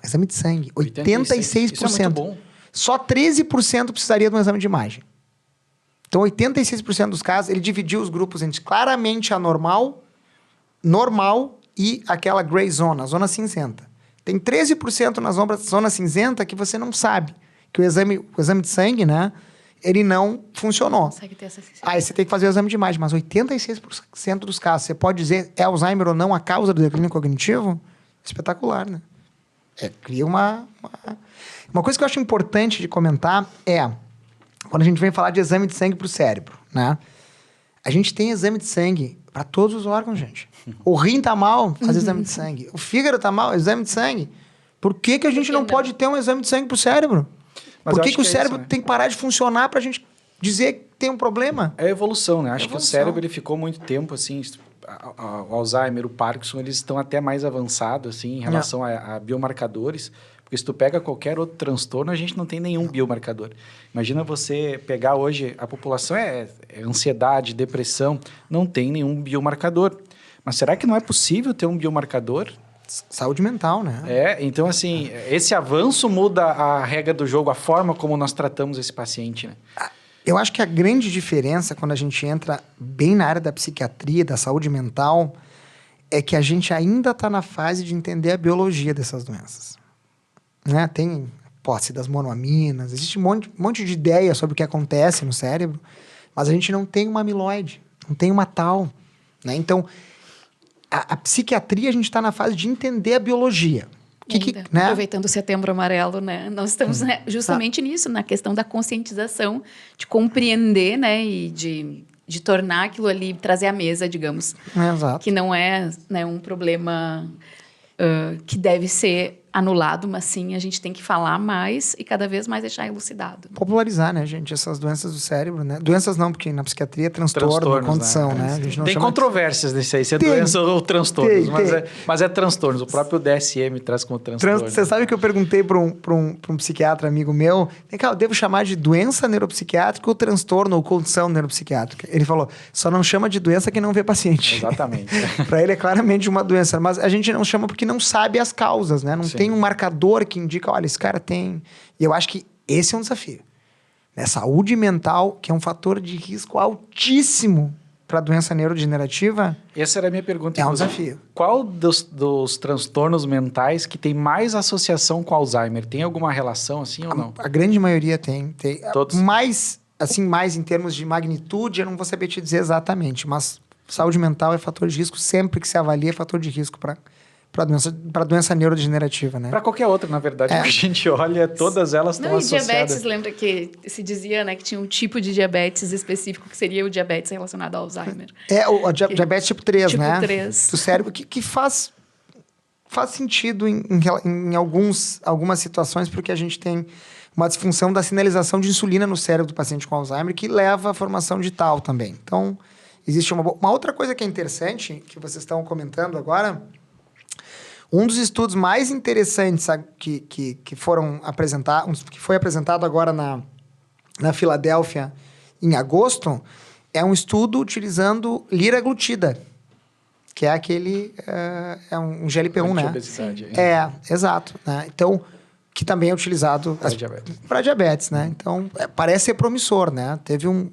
Speaker 3: Exame de sangue. 86%.
Speaker 2: Isso é muito bom.
Speaker 3: Só 13% precisaria de um exame de imagem. Então, 86% dos casos, ele dividiu os grupos entre claramente anormal, normal e aquela gray zone, a zona cinzenta. Tem 13% na zona cinzenta que você não sabe. Que o exame de sangue, né? Ele não funcionou.
Speaker 1: Consegue ter essa sensação.
Speaker 3: Aí você tem que fazer o exame de imagem. Mas 86% dos casos, você pode dizer é Alzheimer ou não a causa do declínio cognitivo? Espetacular, né? Cria uma coisa que eu acho importante de comentar é... Quando a gente vem falar de exame de sangue para o cérebro, né? A gente tem exame de sangue para todos os órgãos, gente. O rim tá mal, faz exame de sangue. O fígado tá mal, exame de sangue. Por que a gente não pode ter um exame de sangue para o cérebro?
Speaker 2: Mas
Speaker 3: Por que o cérebro
Speaker 2: isso, né?
Speaker 3: tem que parar de funcionar para a gente dizer que tem um problema?
Speaker 2: É a evolução, né? Acho que o cérebro ele ficou muito tempo, assim... O Alzheimer, o Parkinson, eles estão até mais avançados, assim, em relação a biomarcadores... Porque se tu pega qualquer outro transtorno, a gente não tem nenhum biomarcador. Imagina você pegar hoje... A população é ansiedade, depressão, não tem nenhum biomarcador. Mas será que não é possível ter um biomarcador?
Speaker 3: Saúde mental, né?
Speaker 2: Então, assim, esse avanço muda a regra do jogo, a forma como nós tratamos esse paciente, né?
Speaker 3: Eu acho que a grande diferença quando a gente entra bem na área da psiquiatria, da saúde mental, é que a gente ainda está na fase de entender a biologia dessas doenças. Né? Tem hipótese das monoaminas, existe um monte de ideia sobre o que acontece no cérebro, mas a gente não tem uma amiloide, não tem uma tal. Né? Então, a psiquiatria, a gente está na fase de entender a biologia. Né?
Speaker 1: Aproveitando o Setembro Amarelo, né? Nós estamos justamente nisso, na questão da conscientização, de compreender, né? E de tornar aquilo ali, trazer à mesa, digamos.
Speaker 3: Exato.
Speaker 1: Que não é, né, um problema que deve ser anulado, mas sim a gente tem que falar mais e cada vez mais deixar elucidado.
Speaker 3: Popularizar, né, gente? Essas doenças do cérebro, né? Doenças não, porque na psiquiatria é transtorno, condição, né? A gente não
Speaker 2: tem
Speaker 3: chama
Speaker 2: controvérsias nesse aí, se é doença ou transtornos, mas é transtornos. O próprio DSM traz como transtorno.
Speaker 3: Você sabe que eu perguntei para um psiquiatra amigo meu, eu devo chamar de doença neuropsiquiátrica ou transtorno ou condição neuropsiquiátrica? Ele falou, só não chama de doença quem não vê paciente.
Speaker 2: Exatamente.
Speaker 3: Para ele é claramente uma doença, mas a gente não chama porque não sabe as causas, né? Não tem um marcador que indica, olha, esse cara tem... E eu acho que esse é um desafio. Né? Saúde mental, que é um fator de risco altíssimo para doença neurodegenerativa,
Speaker 2: Essa era a minha pergunta.
Speaker 3: é um
Speaker 2: inclusive.
Speaker 3: desafio.
Speaker 2: Qual dos transtornos mentais que tem mais associação com Alzheimer? Tem alguma relação assim ou não?
Speaker 3: A grande maioria tem.
Speaker 2: Todos?
Speaker 3: Mais em termos de magnitude, eu não vou saber te dizer exatamente, mas saúde mental é fator de risco, sempre que se avalia é fator de risco para doença neurodegenerativa, né?
Speaker 2: Para qualquer outra, na verdade, que a gente olha, todas elas estão
Speaker 1: Não, e
Speaker 2: associadas.
Speaker 1: diabetes, lembra que se dizia, né, que tinha um tipo de diabetes específico, que seria o diabetes relacionado ao Alzheimer.
Speaker 3: O diabetes tipo 3,
Speaker 1: Tipo
Speaker 3: né?
Speaker 1: 3.
Speaker 3: Do cérebro, que faz sentido em algumas situações, porque a gente tem uma disfunção da sinalização de insulina no cérebro do paciente com Alzheimer, que leva à formação de tal também. Então, existe uma outra coisa que é interessante, que vocês estão comentando agora. Um dos estudos mais interessantes que foi apresentado agora na Filadélfia em agosto é um estudo utilizando liraglutida, que é aquele é um GLP-1, né?
Speaker 2: Obesidade.
Speaker 3: Exato. Né? Então, que também é utilizado para diabetes, né? Então, parece ser promissor, né? Teve uns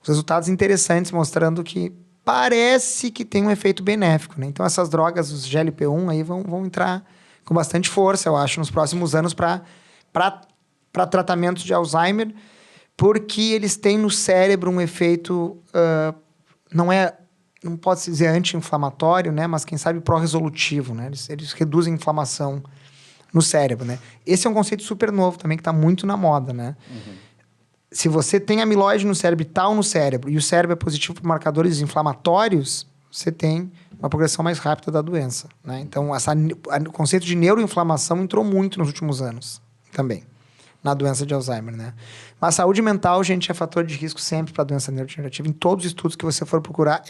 Speaker 3: resultados interessantes mostrando que parece que tem um efeito benéfico, né? Então, essas drogas, os GLP-1 aí vão entrar com bastante força, eu acho, nos próximos anos para tratamentos de Alzheimer, porque eles têm no cérebro um efeito, não pode-se dizer anti-inflamatório, né? Mas, quem sabe, pró-resolutivo, né? Eles reduzem a inflamação no cérebro, né? Esse é um conceito super novo também, que está muito na moda, né? Se você tem amiloide no cérebro e tal no cérebro, e o cérebro é positivo para marcadores inflamatórios, você tem uma progressão mais rápida da doença, né? Então, o conceito de neuroinflamação entrou muito nos últimos anos também, na doença de Alzheimer, né? Mas saúde mental, gente, é fator de risco sempre para doença neurodegenerativa. Em todos os estudos que você for procurar,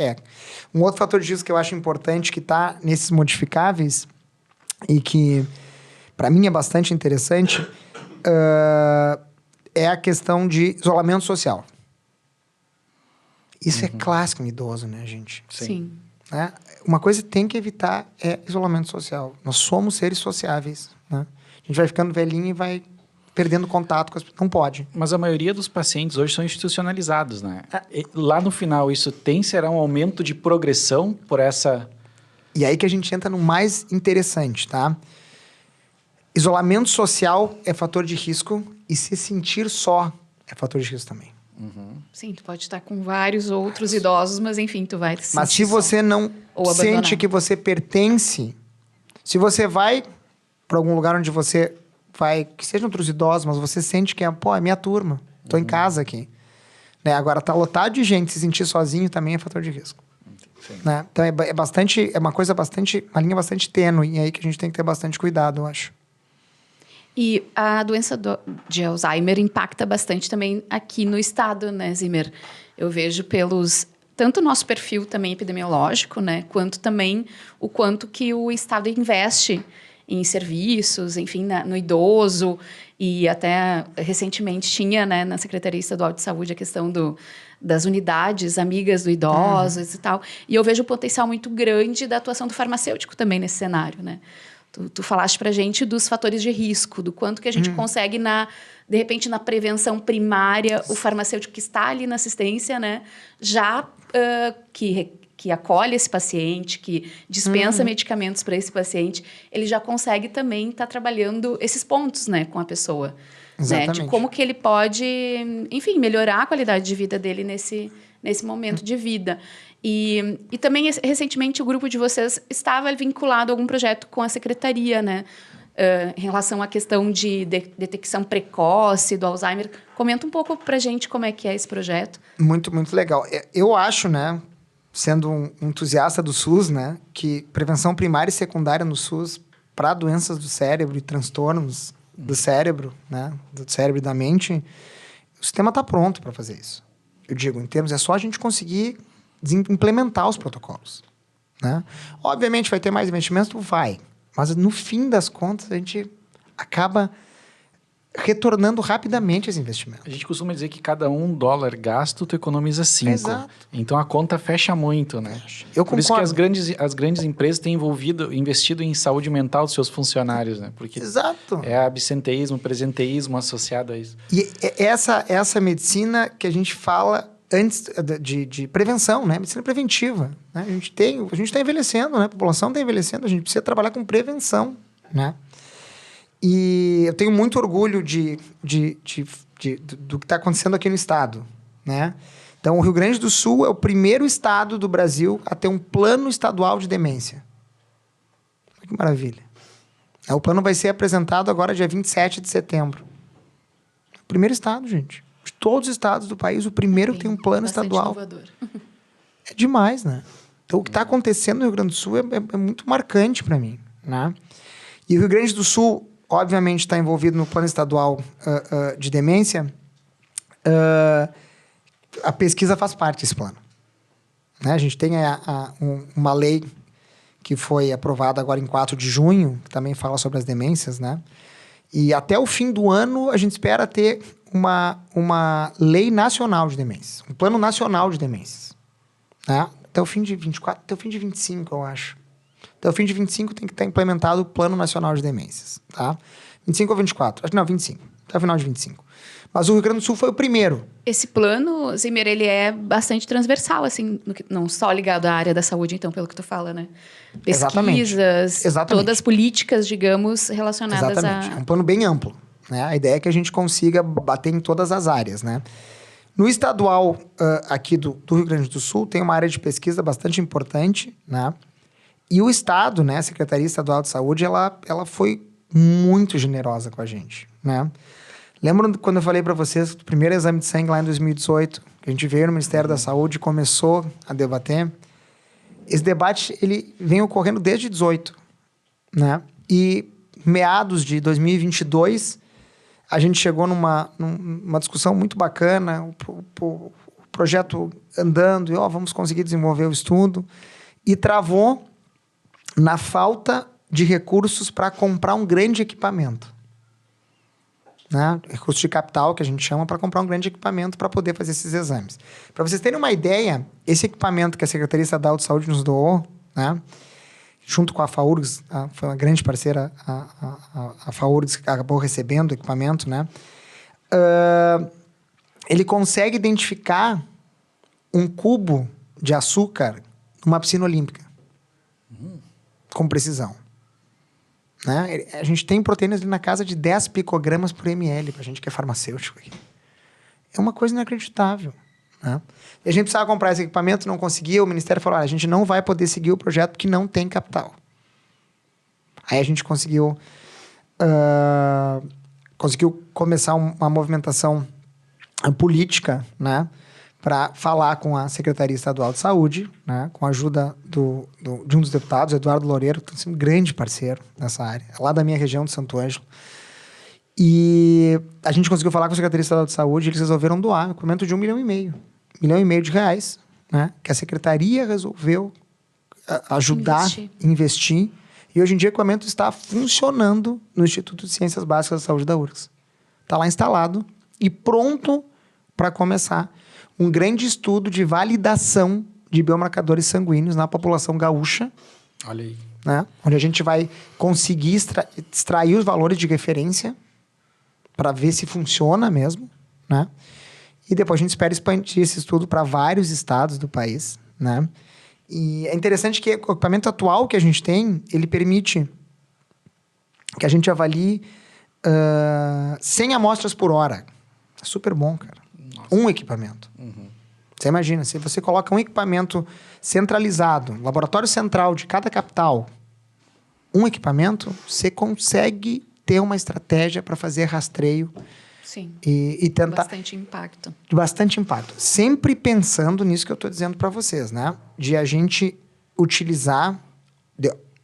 Speaker 3: Um outro fator de risco que eu acho importante, que está nesses modificáveis, e que, para mim, é bastante interessante, é a questão de isolamento social. Isso é clássico em idoso, né, gente?
Speaker 1: Sim.
Speaker 3: Né? Uma coisa que tem que evitar é isolamento social. Nós somos seres sociáveis, né? A gente vai ficando velhinho e vai perdendo contato com as pessoas. Não pode.
Speaker 2: Mas a maioria dos pacientes hoje são institucionalizados, né? Lá no final, isso será um aumento de progressão por essa...
Speaker 3: E aí que a gente entra no mais interessante, tá? Isolamento social é fator de risco e se sentir só é fator de risco também.
Speaker 1: Sim, tu pode estar com vários outros idosos, mas enfim, tu vai se
Speaker 3: Mas se
Speaker 1: sentir
Speaker 3: você não
Speaker 1: ou
Speaker 3: sente
Speaker 1: abandonar.
Speaker 3: que você pertence, se você vai para algum lugar onde você vai, que sejam outros idosos, mas você sente que é minha turma, tô em casa aqui. Né? Agora, tá lotado de gente, se sentir sozinho também é fator de risco. Né? Então, uma linha bastante tênue, e aí que a gente tem que ter bastante cuidado, eu acho.
Speaker 1: E a doença de Alzheimer impacta bastante também aqui no estado, né, Zimmer? Eu vejo tanto o nosso perfil também epidemiológico, né, quanto também o quanto que o estado investe em serviços, enfim, no idoso, e até recentemente tinha, né, na Secretaria Estadual de Saúde a questão das unidades amigas do idosos e tal. E eu vejo um potencial muito grande da atuação do farmacêutico também nesse cenário, né? Tu falaste pra gente dos fatores de risco, do quanto que a gente consegue, de repente, na prevenção primária, o farmacêutico que está ali na assistência, né, já que acolhe esse paciente, que dispensa medicamentos para esse paciente, ele já consegue também estar trabalhando esses pontos, né, com a pessoa.
Speaker 3: Exatamente.
Speaker 1: Né, de como que ele pode, enfim, melhorar a qualidade de vida dele nesse momento de vida. E também, recentemente, o grupo de vocês estava vinculado a algum projeto com a secretaria, né? Em relação à questão de detecção precoce do Alzheimer. Comenta um pouco pra gente como é que é esse projeto.
Speaker 3: Muito, muito legal. Eu acho, né, sendo um entusiasta do SUS, né, que prevenção primária e secundária no SUS para doenças do cérebro e transtornos do cérebro, né, do cérebro e da mente, o sistema está pronto para fazer isso. Eu digo, em termos, é só a gente conseguir implementar os protocolos, né? Obviamente vai ter mais investimento? Vai. Mas no fim das contas a gente acaba retornando rapidamente esse investimento.
Speaker 2: A gente costuma dizer que cada $1 gasto, tu economiza 5.
Speaker 3: Exato.
Speaker 2: Então a conta fecha muito, né?
Speaker 3: Eu
Speaker 2: Por isso que
Speaker 3: concordo.
Speaker 2: as grandes empresas têm investido em saúde mental dos seus funcionários, né? Porque
Speaker 3: Exato.
Speaker 2: é absenteísmo, presenteísmo associado a isso.
Speaker 3: E essa medicina que a gente fala antes de prevenção, né? Medicina preventiva, né? A gente está envelhecendo, né? A população está envelhecendo, a gente precisa trabalhar com prevenção, né? E eu tenho muito orgulho do que está acontecendo aqui no estado, né? Então, o Rio Grande do Sul é o primeiro estado do Brasil a ter um plano estadual de demência. Que maravilha. O plano vai ser apresentado agora dia 27 de setembro. Primeiro estado, gente. De todos os estados do país, o primeiro que tem um plano estadual.
Speaker 1: Inovador.
Speaker 3: É demais, né? Então, o que está acontecendo no Rio Grande do Sul é muito marcante para mim, né? E o Rio Grande do Sul, obviamente, está envolvido no plano estadual de demência. A pesquisa faz parte desse plano, né? A gente tem uma lei que foi aprovada agora em 4 de junho, que também fala sobre as demências, né? E até o fim do ano, a gente espera ter uma lei nacional de demências. Um plano nacional de demências. Né? Até o fim de 24, até o fim de 25, eu acho. Até o fim de 25 tem que estar implementado o Plano Nacional de Demências. Tá? 25 ou 24? Acho que não, 25. Até o final de 25. Mas o Rio Grande do Sul foi o primeiro. Esse
Speaker 1: plano, Zimmer, ele é bastante transversal, assim, não só ligado à área da saúde, então, pelo que tu fala, né? Pesquisas,
Speaker 3: Exatamente.
Speaker 1: Todas as políticas, digamos, relacionadas
Speaker 3: Exatamente. É um plano bem amplo, né? A ideia é que a gente consiga bater em todas as áreas, né? No estadual aqui do Rio Grande do Sul, tem uma área de pesquisa bastante importante, né? E o Estado, né, a Secretaria Estadual de Saúde, ela foi muito generosa com a gente, né? Lembram quando eu falei para vocês do primeiro exame de sangue lá em 2018, que a gente veio no Ministério da Saúde e começou a debater? Esse debate, ele vem ocorrendo desde 18, né? E meados de 2022, a gente chegou numa discussão muito bacana, o projeto andando, e vamos conseguir desenvolver o estudo, e travou na falta de recursos para comprar um grande equipamento. Né? Recurso de capital, que a gente chama, para comprar um grande equipamento para poder fazer esses exames. Para vocês terem uma ideia, esse equipamento que a Secretaria Estadual de Saúde nos doou, né? Junto com a FAURGS, foi uma grande parceira, a FAURGS que acabou recebendo o equipamento, né? Ele consegue identificar um cubo de açúcar numa piscina olímpica. Com precisão. Né? A gente tem proteínas ali na casa de 10 picogramas por ml, pra gente que é farmacêutico aqui. É uma coisa inacreditável. Né? E a gente precisava comprar esse equipamento, não conseguia, o Ministério falou, a gente não vai poder seguir o projeto porque não tem capital. Aí a gente conseguiu começar uma movimentação política, né? Para falar com a Secretaria Estadual de Saúde, né, com a ajuda de um dos deputados, Eduardo Loureiro, que é um grande parceiro nessa área, lá da minha região de Santo Ângelo. E a gente conseguiu falar com a Secretaria Estadual de Saúde e eles resolveram doar um equipamento de R$1,5 milhão. R$1,5 milhão, né, que a Secretaria resolveu ajudar, investir. E hoje em dia o equipamento está funcionando no Instituto de Ciências Básicas da Saúde da URGS. Está lá instalado e pronto para começar um grande estudo de validação de biomarcadores sanguíneos na população gaúcha.
Speaker 2: Olha aí.
Speaker 3: Né? Onde a gente vai conseguir extrair os valores de referência para ver se funciona mesmo. Né? E depois a gente espera expandir esse estudo para vários estados do país. Né? E é interessante que o equipamento atual que a gente tem, ele permite que a gente avalie 100 amostras por hora. É super bom, cara. Um equipamento. Uhum. Você imagina, se você coloca um equipamento centralizado, laboratório central de cada capital, um equipamento, você consegue ter uma estratégia para fazer rastreio.
Speaker 1: Sim.
Speaker 3: E tentar...
Speaker 1: Bastante impacto.
Speaker 3: Bastante impacto. Sempre pensando nisso que eu estou dizendo para vocês, né? De a gente utilizar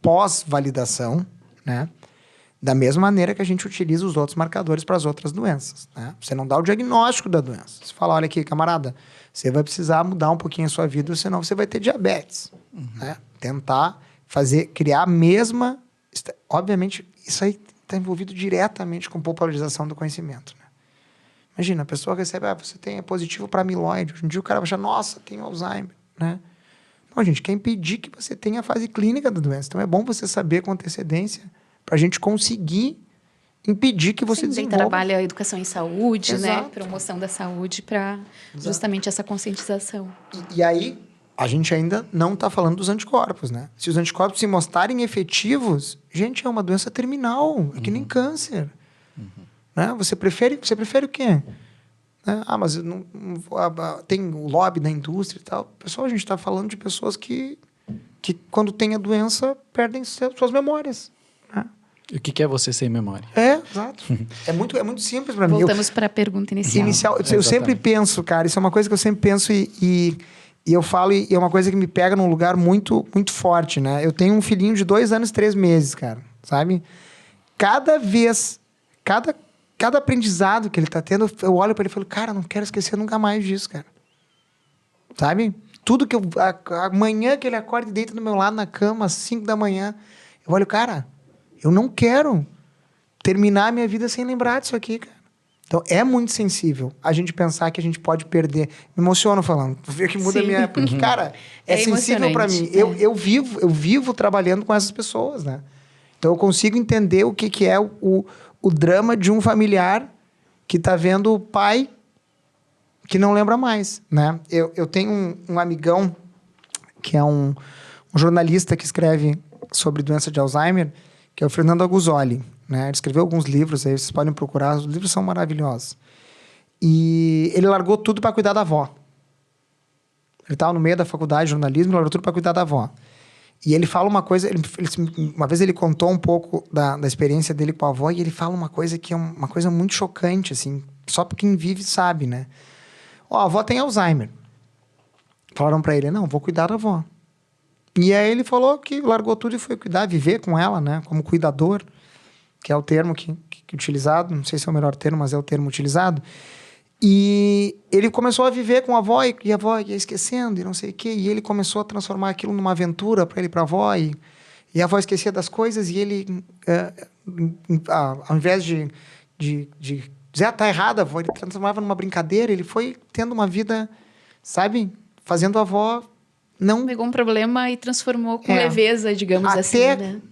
Speaker 3: pós-validação, né? Da mesma maneira que a gente utiliza os outros marcadores para as outras doenças. Né? Você não dá o diagnóstico da doença. Você fala, olha aqui, camarada, você vai precisar mudar um pouquinho a sua vida, senão você vai ter diabetes. Uhum. Né? Tentar criar a mesma... Obviamente, isso aí está envolvido diretamente com popularização do conhecimento. Né? Imagina, a pessoa recebe, você é positivo para amiloide. Hoje em dia o cara vai achar, nossa, tem Alzheimer. Né? Não, gente, quer impedir que você tenha a fase clínica da doença. Então é bom você saber com antecedência para a gente conseguir impedir que você
Speaker 1: Sim,
Speaker 3: desenvolva.
Speaker 1: trabalha a educação em saúde, né?
Speaker 3: Exato.
Speaker 1: Promoção da saúde para justamente essa conscientização.
Speaker 3: E aí, a gente ainda não está falando dos anticorpos, né? Se os anticorpos se mostrarem efetivos, gente, é uma doença terminal, é que nem câncer. Né? Você prefere o quê? Né? Ah, mas tem o lobby da indústria e tal. Pessoal, a gente está falando de pessoas que quando tem a doença, perdem suas memórias. Né?
Speaker 2: E o que é você sem memória?
Speaker 3: Exato. é muito simples para mim.
Speaker 1: Voltamos para a pergunta inicial.
Speaker 3: Eu sempre penso, cara, isso é uma coisa que eu sempre penso e eu falo, e é uma coisa que me pega num lugar muito, muito forte, né? Eu tenho um filhinho de 2 anos e 3 meses, cara, sabe? Cada vez, cada aprendizado que ele tá tendo, eu olho para ele e falo, cara, não quero esquecer nunca mais disso, cara. Sabe? Tudo que amanhã que ele acorda e deita do meu lado na cama, às 5 da manhã, eu olho, cara, eu não quero terminar a minha vida sem lembrar disso aqui, cara. Então, é muito sensível a gente pensar que a gente pode perder. Me emociono falando. Tu vê que muda a minha... Porque, cara, é sensível para mim. Eu vivo trabalhando com essas pessoas, né? Então, eu consigo entender o que é o drama de um familiar que tá vendo o pai que não lembra mais, né? Eu tenho um amigão que é um jornalista que escreve sobre doença de Alzheimer, que é o Fernando Aguzoli. Né? Ele escreveu alguns livros, aí vocês podem procurar, os livros são maravilhosos. E ele largou tudo para cuidar da avó. Ele estava no meio da faculdade de jornalismo, largou tudo para cuidar da avó. E ele fala uma coisa, uma vez ele contou um pouco da experiência dele com a avó, e ele fala uma coisa que é uma coisa muito chocante, assim, só para quem vive sabe, né? Ó, a avó tem Alzheimer. Falaram para ele, não, vou cuidar da avó. E aí ele falou que largou tudo e foi cuidar, viver com ela, né? Como cuidador, que é o termo que é utilizado, não sei se é o melhor termo, mas é o termo utilizado. E ele começou a viver com a avó, e a avó ia esquecendo, e não sei o quê, e ele começou a transformar aquilo numa aventura para ele e para a avó, e a avó esquecia das coisas, e ele, ao invés de dizer, tá errado, a avó, ele transformava numa brincadeira, ele foi tendo uma vida, sabe, fazendo a avó não...
Speaker 1: Pegou um problema e transformou com leveza, digamos assim, né?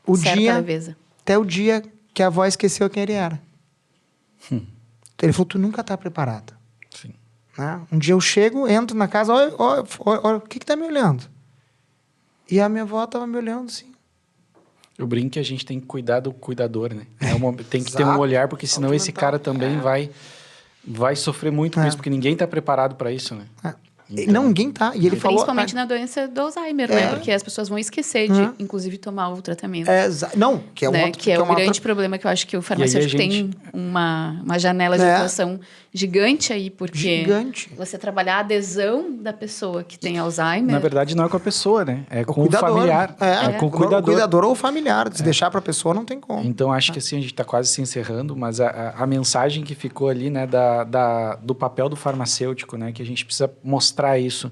Speaker 3: O
Speaker 1: certa
Speaker 3: dia...
Speaker 1: leveza.
Speaker 3: Até o dia que a avó esqueceu quem ele era. Ele falou, tu nunca está preparada.
Speaker 2: Sim.
Speaker 3: Né? Um dia eu chego, entro na casa, olha, o que tá me olhando? E a minha avó estava me olhando assim.
Speaker 2: Eu brinco que a gente tem que cuidar do cuidador, né? Tem que ter um olhar, porque senão esse cara também vai sofrer muito com isso, porque ninguém está preparado para isso, né?
Speaker 3: Então, não, ninguém tá. E ele falou...
Speaker 1: Principalmente na doença do Alzheimer, né? Porque as pessoas vão esquecer de, inclusive, tomar o tratamento.
Speaker 3: Não, que é um
Speaker 1: né?
Speaker 3: outro...
Speaker 1: Que é o grande problema que eu acho que o farmacêutico tem uma janela de atuação gigante aí, porque você trabalhar a adesão da pessoa que tem Alzheimer...
Speaker 2: Na verdade, não é com a pessoa, né? É com o familiar. É com o cuidador.
Speaker 3: O cuidador ou o familiar. Se deixar para a pessoa, não tem como.
Speaker 2: Então, acho que assim, a gente está quase se encerrando, mas a mensagem que ficou ali, né, do papel do farmacêutico, né, que a gente precisa mostrar isso.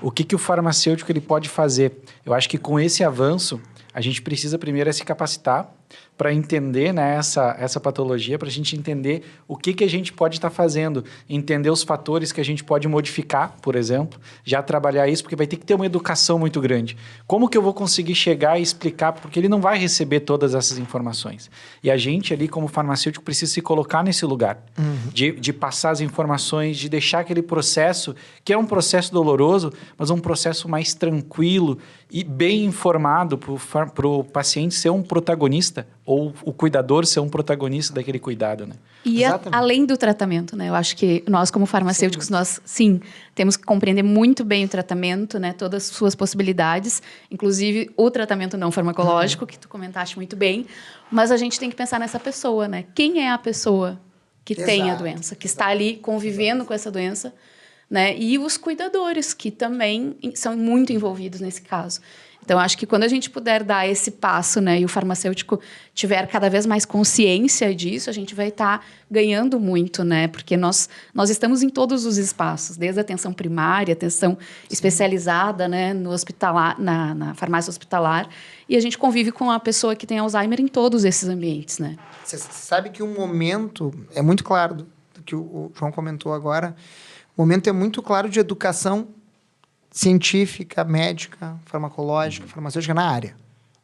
Speaker 2: O que o farmacêutico ele pode fazer? Eu acho que com esse avanço, a gente precisa primeiro se capacitar para entender, né, essa patologia, para a gente entender o que a gente pode estar fazendo, entender os fatores que a gente pode modificar, por exemplo, já trabalhar isso, porque vai ter que ter uma educação muito grande. Como que eu vou conseguir chegar e explicar? Porque ele não vai receber todas essas informações. E a gente ali, como farmacêutico, precisa se colocar nesse lugar, de passar as informações, de deixar aquele processo, que é um processo doloroso, mas um processo mais tranquilo e bem informado para o paciente ser um protagonista, ou o cuidador ser um protagonista daquele cuidado, né?
Speaker 1: E além do tratamento, né? Eu acho que nós, como farmacêuticos, nós, sim, temos que compreender muito bem o tratamento, né? Todas as suas possibilidades, inclusive o tratamento não farmacológico, que tu comentaste muito bem, mas a gente tem que pensar nessa pessoa, né? Quem é a pessoa que tem a doença, que está ali convivendo com essa doença, né? E os cuidadores, que também são muito envolvidos nesse caso. Então, acho que quando a gente puder dar esse passo, né, e o farmacêutico tiver cada vez mais consciência disso, a gente vai estar ganhando muito, né? Porque nós estamos em todos os espaços, desde a atenção primária, atenção especializada, né, no hospitalar, na farmácia hospitalar, e a gente convive com a pessoa que tem Alzheimer em todos esses ambientes, né?
Speaker 3: Você sabe que o momento é muito claro, do que o João comentou agora, o momento é muito claro de educação científica, médica, farmacológica, farmacêutica na área.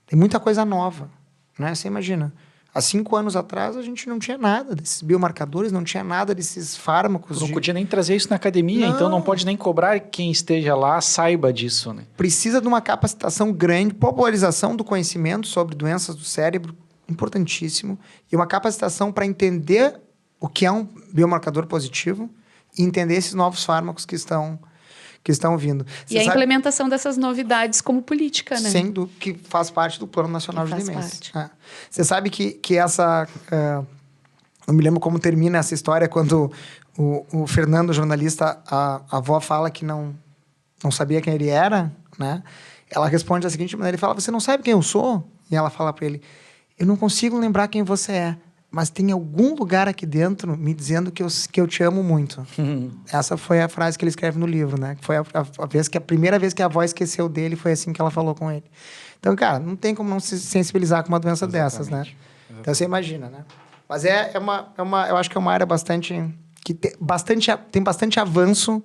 Speaker 3: Tem muita coisa nova, né? Você imagina. Há 5 anos atrás, a gente não tinha nada desses biomarcadores, não tinha nada desses fármacos.
Speaker 2: Não podia nem trazer isso na academia, então não pode nem cobrar que quem esteja lá saiba disso, né?
Speaker 3: Precisa de uma capacitação grande, popularização do conhecimento sobre doenças do cérebro, importantíssimo, e uma capacitação para entender o que é um biomarcador positivo e entender esses novos fármacos que estão vindo.
Speaker 1: E a implementação dessas novidades como política, né?
Speaker 3: Sendo que faz parte do Plano Nacional de Demência. Você sabe que essa... eu me lembro como termina essa história quando o Fernando, jornalista, a avó fala que não sabia quem ele era, né? Ela responde da seguinte maneira, ele fala, você não sabe quem eu sou? E ela fala para ele, eu não consigo lembrar quem você é, mas tem algum lugar aqui dentro me dizendo que eu te amo muito. Essa foi a frase que ele escreve no livro, né? Foi a primeira vez que a avó esqueceu dele, foi assim que ela falou com ele. Então, cara, não tem como não se sensibilizar com uma doença dessas, né? Então, você imagina, né? Mas eu acho que é uma área que tem bastante avanço.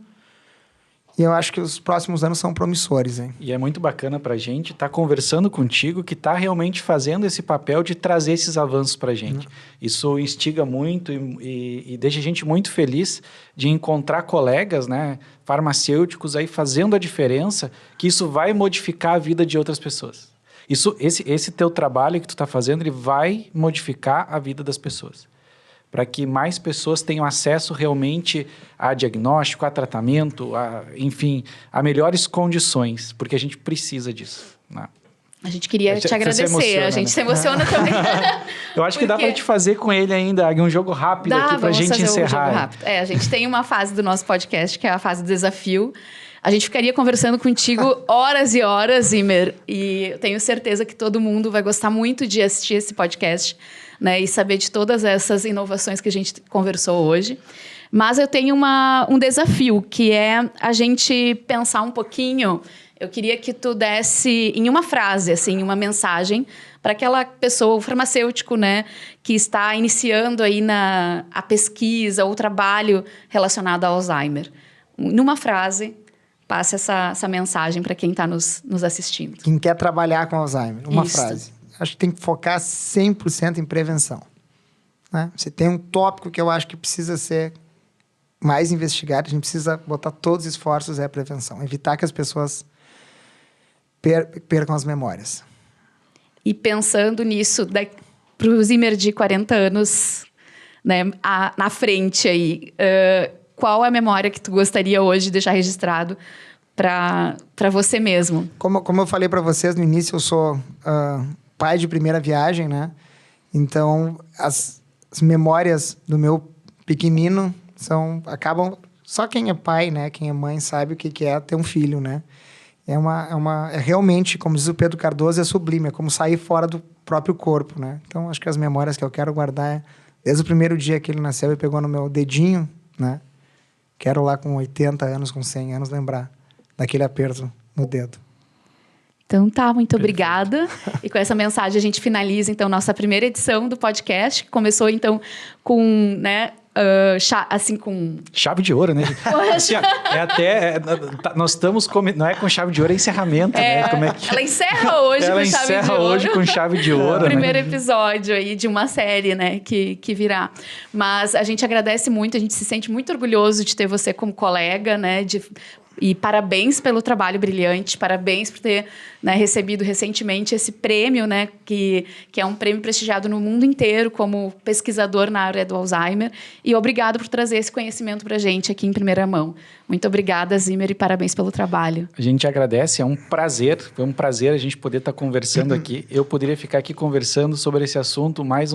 Speaker 3: E eu acho que os próximos anos são promissores, hein?
Speaker 2: E é muito bacana pra gente estar conversando contigo que está realmente fazendo esse papel de trazer esses avanços pra gente. Isso instiga muito e deixa a gente muito feliz de encontrar colegas, né, farmacêuticos aí fazendo a diferença, que isso vai modificar a vida de outras pessoas. Esse teu trabalho que tu está fazendo, ele vai modificar a vida das pessoas, para que mais pessoas tenham acesso realmente a diagnóstico, a tratamento, enfim, a melhores condições, porque a gente precisa disso, né?
Speaker 1: A gente queria te agradecer, a gente se emociona também.
Speaker 2: Eu acho que dá para te fazer com ele ainda, um jogo rápido aqui para a gente encerrar.
Speaker 1: Um jogo rápido. A gente tem uma fase do nosso podcast, que é a fase do desafio. A gente ficaria conversando contigo horas e horas, Imer, e eu tenho certeza que todo mundo vai gostar muito de assistir esse podcast, né, e saber de todas essas inovações que a gente conversou hoje. Mas eu tenho um desafio, que é a gente pensar um pouquinho. Eu queria que tu desse, em uma frase, assim, uma mensagem para aquela pessoa, o farmacêutico, né, que está iniciando aí a pesquisa ou o trabalho relacionado ao Alzheimer. Numa frase, passe essa mensagem para quem está nos assistindo.
Speaker 3: Quem quer trabalhar com Alzheimer, uma frase. Acho que tem que focar 100% em prevenção, né? Você tem um tópico que eu acho que precisa ser mais investigado, a gente precisa botar todos os esforços a prevenção, evitar que as pessoas percam as memórias.
Speaker 1: E pensando nisso, para o Imer de 40 anos, né, na frente aí, qual é a memória que tu gostaria hoje de deixar registrado para você mesmo?
Speaker 3: Como eu falei para vocês no início, eu sou pai de primeira viagem, né? Então, as memórias do meu pequenino acabam... Só quem é pai, né? Quem é mãe sabe o que é ter um filho, né? É realmente, como diz o Pedro Cardoso, é sublime. É como sair fora do próprio corpo, né? Então, acho que as memórias que eu quero guardar desde o primeiro dia que ele nasceu e pegou no meu dedinho, né? Quero lá com 80 anos, com 100 anos, lembrar daquele aperto no dedo.
Speaker 1: Então tá, muito obrigada. E com essa mensagem a gente finaliza, então, nossa primeira edição do podcast, que começou, então, com, né, com...
Speaker 2: Chave de ouro, né? Assim, nós estamos... Não é com chave de ouro, é encerramento, né? Como é que...
Speaker 1: Ela encerra hoje com chave de ouro. Ela encerra
Speaker 2: hoje com chave de ouro,
Speaker 1: o primeiro episódio aí de uma série, né, que virá. Mas a gente agradece muito, a gente se sente muito orgulhoso de ter você como colega, né, e parabéns pelo trabalho brilhante, parabéns por ter, né, recebido recentemente esse prêmio, né, que é um prêmio prestigiado no mundo inteiro como pesquisador na área do Alzheimer. E obrigado por trazer esse conhecimento para a gente aqui em primeira mão. Muito obrigada, Imer, e parabéns pelo trabalho.
Speaker 2: A gente agradece, é um prazer, foi um prazer a gente poder estar conversando aqui. Eu poderia ficar aqui conversando sobre esse assunto mais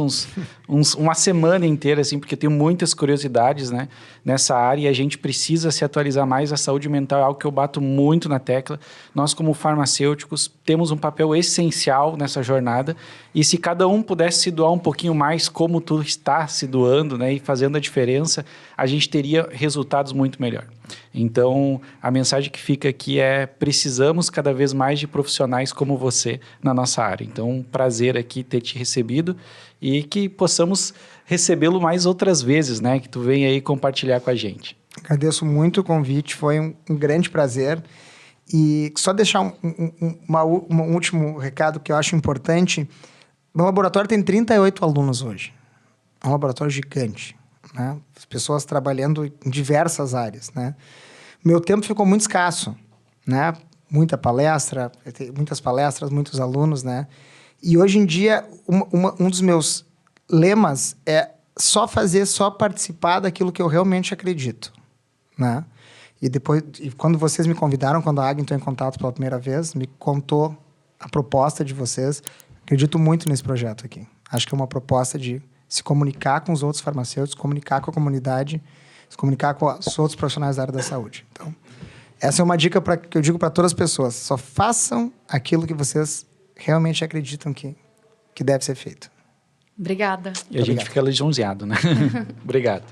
Speaker 2: uma semana inteira, assim, porque eu tenho muitas curiosidades, né, nessa área, e a gente precisa se atualizar mais. A saúde mental é algo que eu bato muito na tecla. Nós, como farmacêuticos, temos um papel essencial nessa jornada, e se cada um pudesse se doar um pouquinho mais, como tu está se doando, né, e fazendo a diferença, a gente teria resultados muito melhor. Então, a mensagem que fica aqui é: precisamos cada vez mais de profissionais como você na nossa área. Então, um prazer aqui ter te recebido e que possamos recebê-lo mais outras vezes, né? Que tu venha aí compartilhar com a gente.
Speaker 3: Agradeço muito o convite, foi um grande prazer. E só deixar um último recado que eu acho importante. Meu laboratório tem 38 alunos hoje. É um laboratório gigante, né? As pessoas trabalhando em diversas áreas, né? Meu tempo ficou muito escasso, né? Muitas palestras, muitos alunos, né? E hoje em dia, um dos meus lemas é só participar daquilo que eu realmente acredito, né? E quando vocês me convidaram, quando a Águia entrou em contato pela primeira vez, me contou a proposta de vocês. Acredito muito nesse projeto aqui. Acho que é uma proposta de se comunicar com os outros farmacêuticos, comunicar com a comunidade, se comunicar com os outros profissionais da área da saúde. Então, essa é uma dica que eu digo para todas as pessoas. Só façam aquilo que vocês realmente acreditam que deve ser feito.
Speaker 1: Obrigada.
Speaker 2: E a gente fica lisonjeado, né? Obrigado.